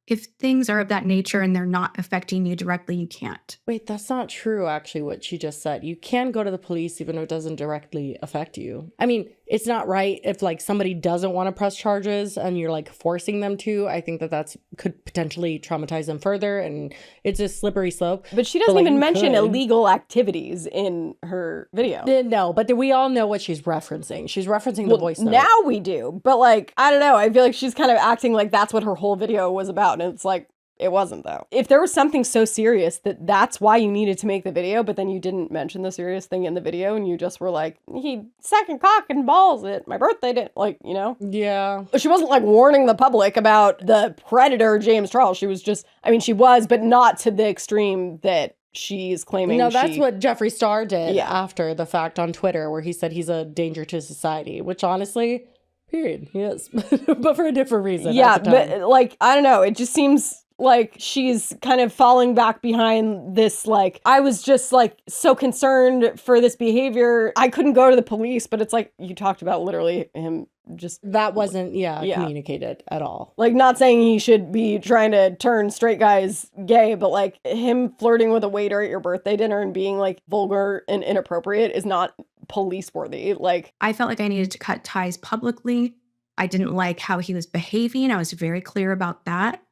if things are of that nature and they're not affecting you directly, you can't. Wait, that's not true, actually, what she just said. You can go to the police even though it doesn't directly affect you. I mean, it's not right if like somebody doesn't want to press charges and you're like forcing them to. I think that that's could potentially traumatize them further, and it's a slippery slope. But she doesn't even mention illegal activities in her video. No, but we all know what she's referencing. She's referencing the voice note. Now we do, but like, I don't know. I feel like she's kind of acting like that's what her whole video was about, and it's like, it wasn't though. If there was something so serious that's why you needed to make the video, but then you didn't mention the serious thing in the video and you just were like, he second cock and balls at my birthday didn't, like, you know? Yeah. She wasn't like warning the public about the predator James Charles. She was just, I mean, she was, but not to the extreme that she's claiming. No, that's what Jeffree Star did after the fact on Twitter, where he said he's a danger to society, which honestly, period, he is. But for a different reason. Yeah, but like, I don't know. It just seems like she's kind of falling back behind this, like, I was just like so concerned for this behavior. I couldn't go to the police, but it's like you talked about literally him just. That wasn't, communicated at all. Like, not saying he should be trying to turn straight guys gay, but like him flirting with a waiter at your birthday dinner and being like vulgar and inappropriate is not police worthy. Like, I felt like I needed to cut ties publicly. I didn't like how he was behaving. I was very clear about that.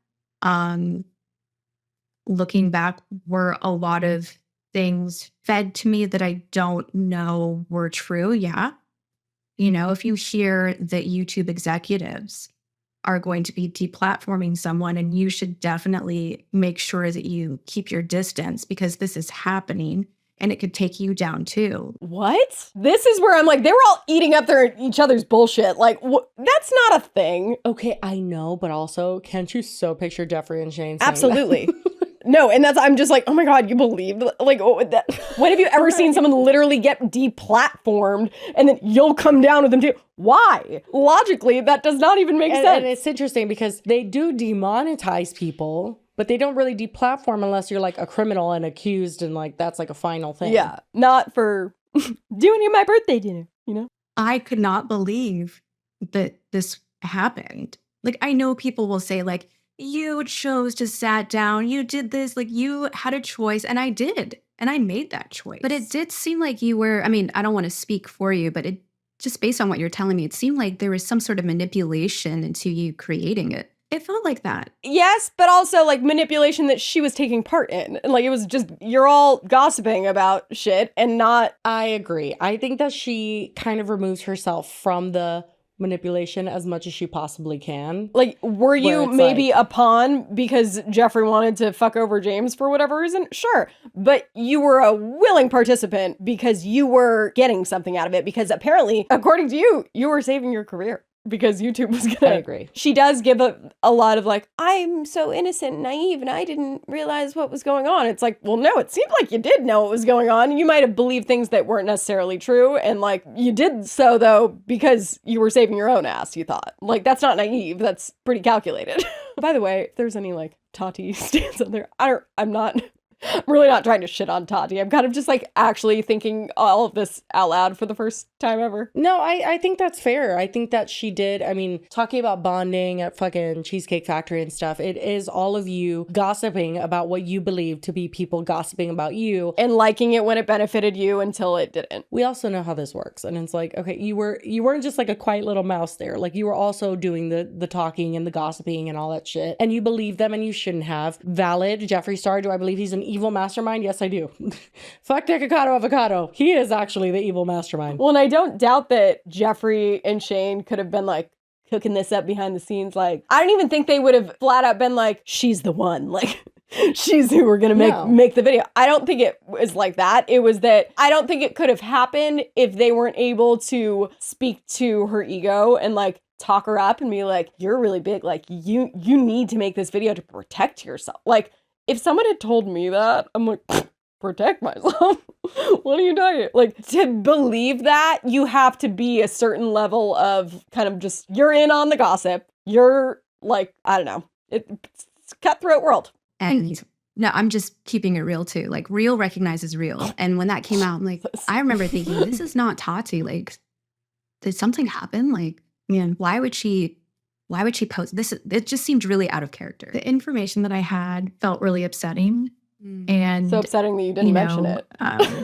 Looking back, were a lot of things fed to me that I don't know were true. Yeah. You know, if you hear that YouTube executives are going to be deplatforming someone, and you should definitely make sure that you keep your distance because this is happening and it could take you down too. What? This is where I'm like, they were all eating up each other's bullshit. Like, that's not a thing. Okay, I know, but also, can't you so picture Jeffree and Shane saying absolutely. That? No, and I'm just like, oh my God, you believe? Like, when have you ever seen someone literally get deplatformed and then you'll come down with them too? Why? Logically, that does not even make sense. And it's interesting because they do demonetize people, but they don't really deplatform unless you're like a criminal and accused, and like that's like a final thing. Yeah, not for doing my birthday dinner, you know? I could not believe that this happened. Like, I know people will say like, you chose to sat down, you did this, like you had a choice, and I did, and I made that choice. But it did seem like you were, I mean, I don't want to speak for you, but it just based on what you're telling me, it seemed like there was some sort of manipulation into you creating it. It felt like that. Yes, but also like manipulation that she was taking part in. Like, it was just, you're all gossiping about shit and not. I agree. I think that she kind of removes herself from the manipulation as much as she possibly can. Like, were you maybe a pawn because Jeffree wanted to fuck over James for whatever reason? Sure. But you were a willing participant because you were getting something out of it, because apparently, according to you, you were saving your career. Because YouTube was gonna. I agree. She does give a lot of like, I'm so innocent and naive and I didn't realize what was going on. It's like, well, no, it seemed like you did know what was going on. You might have believed things that weren't necessarily true. And like, you did so though, because you were saving your own ass, you thought. Like, that's not naive. That's pretty calculated. By the way, if there's any like Tati stands on there, I'm really not trying to shit on Tati. I'm kind of just like actually thinking all of this out loud for the first time ever. No, I think that's fair. I think that she did. I mean, talking about bonding at fucking Cheesecake Factory and stuff, it is all of you gossiping about what you believe to be people gossiping about you. And liking it when it benefited you until it didn't. We also know how this works. And it's like, okay, you weren't just like a quiet little mouse there. Like, you were also doing the talking and the gossiping and all that shit. And you believe them and you shouldn't have. Valid. Jeffree Star, do I believe he's an evil mastermind? Yes, I do. Fuck Nikocado Avocado. He is actually the evil mastermind. Well, and I don't doubt that Jeffree and Shane could have been like cooking this up behind the scenes. Like, I don't even think they would have flat out been like, she's the one. Like, she's who we're gonna make the video. I don't think it was like that. It was that I don't think it could have happened if they weren't able to speak to her ego and like talk her up and be like, you're really big. Like, you need to make this video to protect yourself. Like, if someone had told me that, I'm like, protect myself? What are you doing? Like, to believe that, you have to be a certain level of kind of just, you're in on the gossip. You're like, I don't know. It's a cutthroat world. And no, I'm just keeping it real too. Like, real recognizes real. And when that came out, I'm like, I remember thinking, this is not Tati. Like, did something happen? Like, man, why would she post this? It just seemed really out of character. The information that I had felt really upsetting. And so upsetting that you didn't mention it.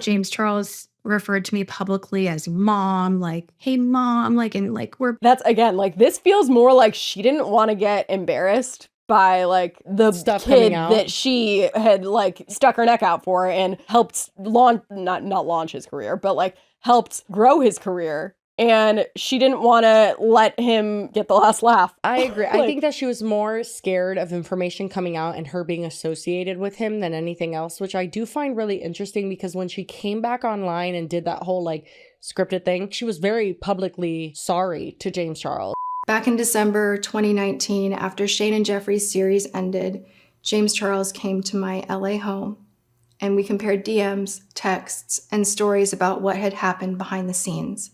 James Charles referred to me publicly as mom, like, hey, mom, like, and like, we're. That's, again, like, this feels more like she didn't want to get embarrassed by, like, the Stuff kid coming out. that she had, like, stuck her neck out for and helped launch, not launch his career, but, like, helped grow his career. And she didn't want to let him get the last laugh. I agree. I Like- think that she was more scared of information coming out and her being associated with him than anything else, which I do find really interesting because when she came back online and did that whole like scripted thing, she was very publicly sorry to James Charles. Back in December 2019, after Shane and Jeffrey's series ended, James Charles came to my LA home and we compared DMs, texts, and stories about what had happened behind the scenes.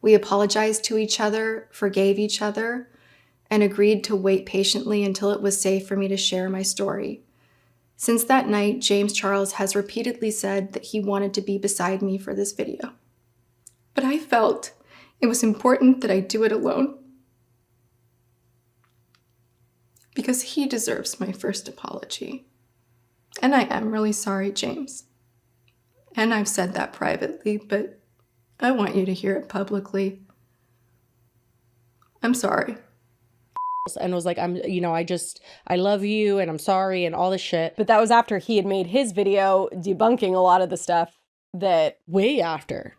We apologized to each other, forgave each other, and agreed to wait patiently until it was safe for me to share my story. Since that night, James Charles has repeatedly said that he wanted to be beside me for this video. But I felt it was important that I do it alone. Because he deserves my first apology. And I am really sorry, James. And I've said that privately, but I want you to hear it publicly. I'm sorry. And was like, I love you and I'm sorry and all this shit. But that was after he had made his video debunking a lot of the stuff that... Way after.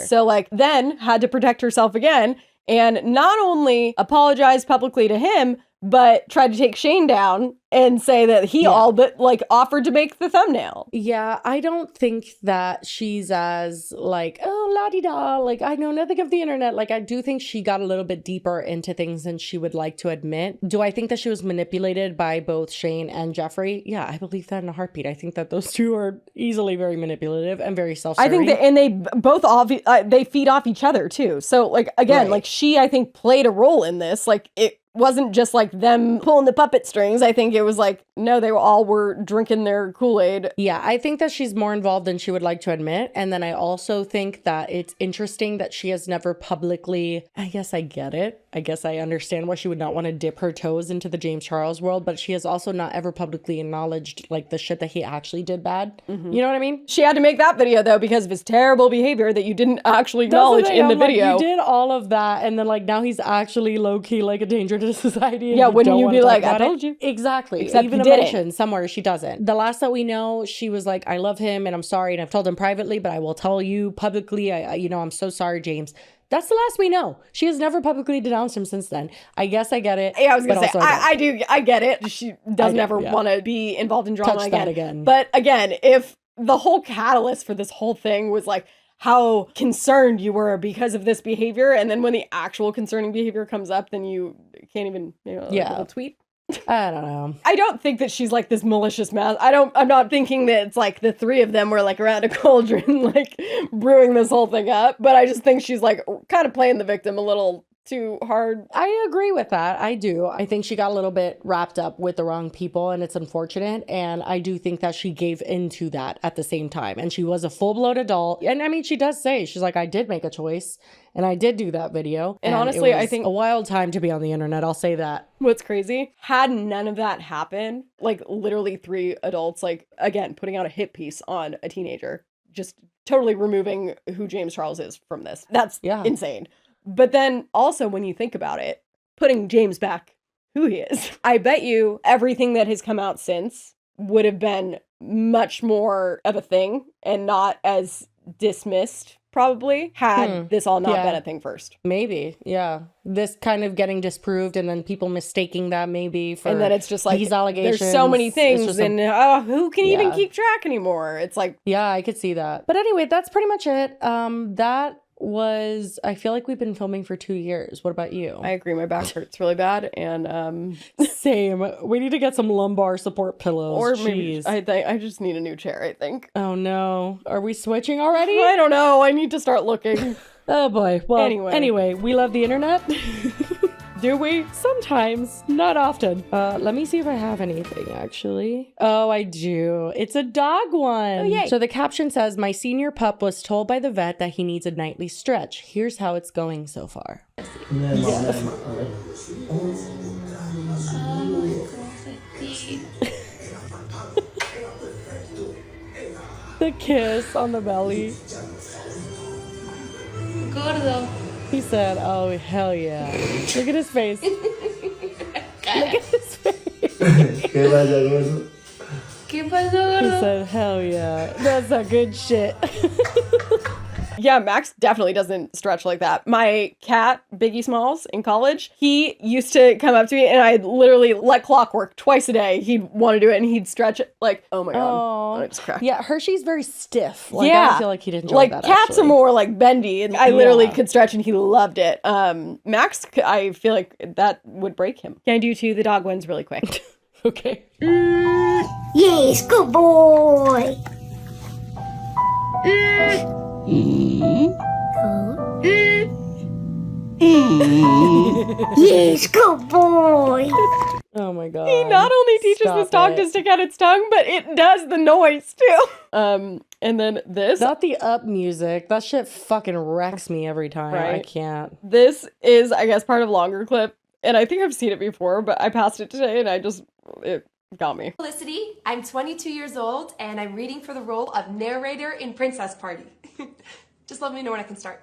So, like, then had to protect herself again and not only apologize publicly to him, but tried to take Shane down and say that he all but, like, offered to make the thumbnail. Yeah, I don't think that she's as, like, oh, la-di-da, like, I know nothing of the internet. Like, I do think she got a little bit deeper into things than she would like to admit. Do I think that she was manipulated by both Shane and Jeffrey? Yeah, I believe that in a heartbeat. I think that those two are easily very manipulative and very self-serving. I think that, and they both, they feed off each other, too. So, like, again, like, she, I think, played a role in this. Like, it wasn't just like them pulling the puppet strings. I think it was like, no, they all were drinking their Kool-Aid. Yeah, I think that she's more involved than she would like to admit. And then I also think that it's interesting that she has never publicly, I guess I get it. I guess I understand why she would not want to dip her toes into the James Charles world, but she has also not ever publicly acknowledged like the shit that he actually did bad. You know what I mean? She had to make that video though because of his terrible behavior that you didn't actually acknowledge in the video. Like, you did all of that and then like now he's actually low-key like a danger to society. Yeah, wouldn't you be like, I told you? Exactly. Except even you a didn't. mention somewhere she doesn't. The last that we know, she was like, I love him and I'm sorry and I've told him privately, but I will tell you publicly, I'm so sorry, James. That's the last we know. She has never publicly denounced him since then. I guess I get it. Yeah, I was gonna say, I get it. She doesn't ever want to be involved in drama Touch that again. But again, if the whole catalyst for this whole thing was like how concerned you were because of this behavior, and then when the actual concerning behavior comes up, then you can't even, like a little tweet. I don't know. I don't think that she's like this malicious mouth. I'm not thinking that it's like the three of them were like around a cauldron, like brewing this whole thing up. But I just think she's like kind of playing the victim a little too hard. I agree with that. I do. I think she got a little bit wrapped up with the wrong people and it's unfortunate. And I do think that she gave into that at the same time. And she was a full-blown adult. And I mean, she does say, she's like, I did make a choice. And I did do that video. And honestly, it was I think a wild time to be on the internet. I'll say that. What's crazy, had none of that happen, like literally three adults, like again, putting out a hit piece on a teenager, just totally removing who James Charles is from this. That's insane. But then also when you think about it, putting James back who he is, I bet you everything that has come out since would have been much more of a thing and not as dismissed probably had this all not been a thing first. Maybe, yeah. This kind of getting disproved and then people mistaking that maybe for and then it's just like these allegations. There's so many things and who can even keep track anymore? It's like, yeah, I could see that. But anyway, that's pretty much it. That was, I feel like we've been filming for 2 years. What about you? I agree. My back hurts really bad. And same. We need to get some lumbar support pillows. Or maybe I just need a new chair, I think. Oh no. Are we switching already? I don't know. I need to start looking. Oh boy. Well, anyway, we love the internet. Do we? Sometimes, not often. Let me see if I have anything, actually. Oh, I do. It's a dog one. Oh, yay. So the caption says, my senior pup was told by the vet that he needs a nightly stretch. Here's how it's going so far. The kiss on the belly. gordo. He said, oh, hell yeah. Look at his face. Look at his face. ¿Qué pasa, gordo? ¿Qué pasó, He gordo? said, hell yeah. That's a good shit. Yeah, Max definitely doesn't stretch like that. My cat, Biggie Smalls, in college, he used to come up to me and I'd literally, like clockwork, twice a day, he'd want to do it and he'd stretch it like, oh my God. I just cracked. Yeah, Hershey's very stiff. Like, Yeah. I feel like he'd enjoy like that, cats actually. are more like bendy and I literally Yeah. could stretch and he loved it. Max, I feel like that would break him. Can I do two? The dog ones really quick. Okay. Yes, good boy. Yes, good boy. Oh my God. He not only teaches Stop this dog it. to stick out its tongue, but it does the noise too. And then this. Not the up music. That shit fucking wrecks me every time. I Right. can't. This is, I guess, part of a longer clip. And I think I've seen it before, but I passed it today and it got me. Felicity, I'm 22 years old and I'm reading for the role of narrator in Princess Party. Just let me know when I can start.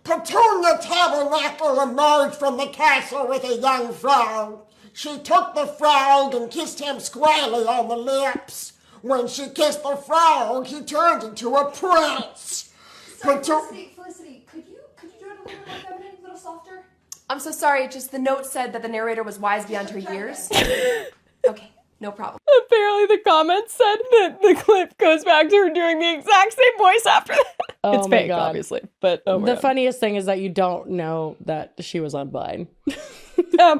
Petunia Tabernacle emerged from the castle with a young frog. She took the frog and kissed him squarely on the lips. When she kissed the frog, he turned into a prince. Felicity, could you do it a little more feminine, a little softer? I'm so sorry, just the note said that the narrator was wise beyond her years. Okay, no problem. Apparently the comments said that the clip goes back to her doing the exact same voice after that. Oh It's my fake, God. obviously. But oh my The God. funniest thing is that you don't know that she was on Vine.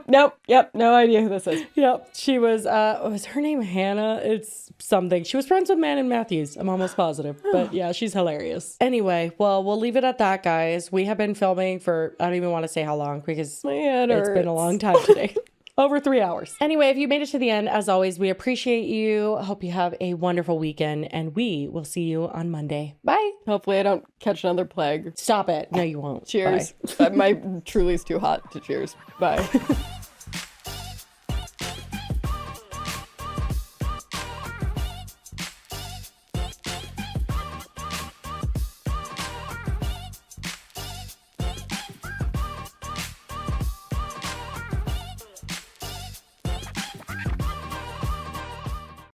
Nope, no idea who this is. Yep. She was her name Hannah? It's something. She was friends with Man and Matthews. I'm almost positive. But yeah, she's hilarious. Anyway, well, we'll leave it at that, guys. We have been filming for, I don't even want to say how long because My head it's been a hurts. long time today. Over 3 hours. Anyway, if you made it to the end, as always, we appreciate you. Hope you have a wonderful weekend, and we will see you on Monday. Bye. Hopefully I don't catch another plague. Stop it. No, you won't. Cheers. Bye. My truly is too hot to cheers. Bye.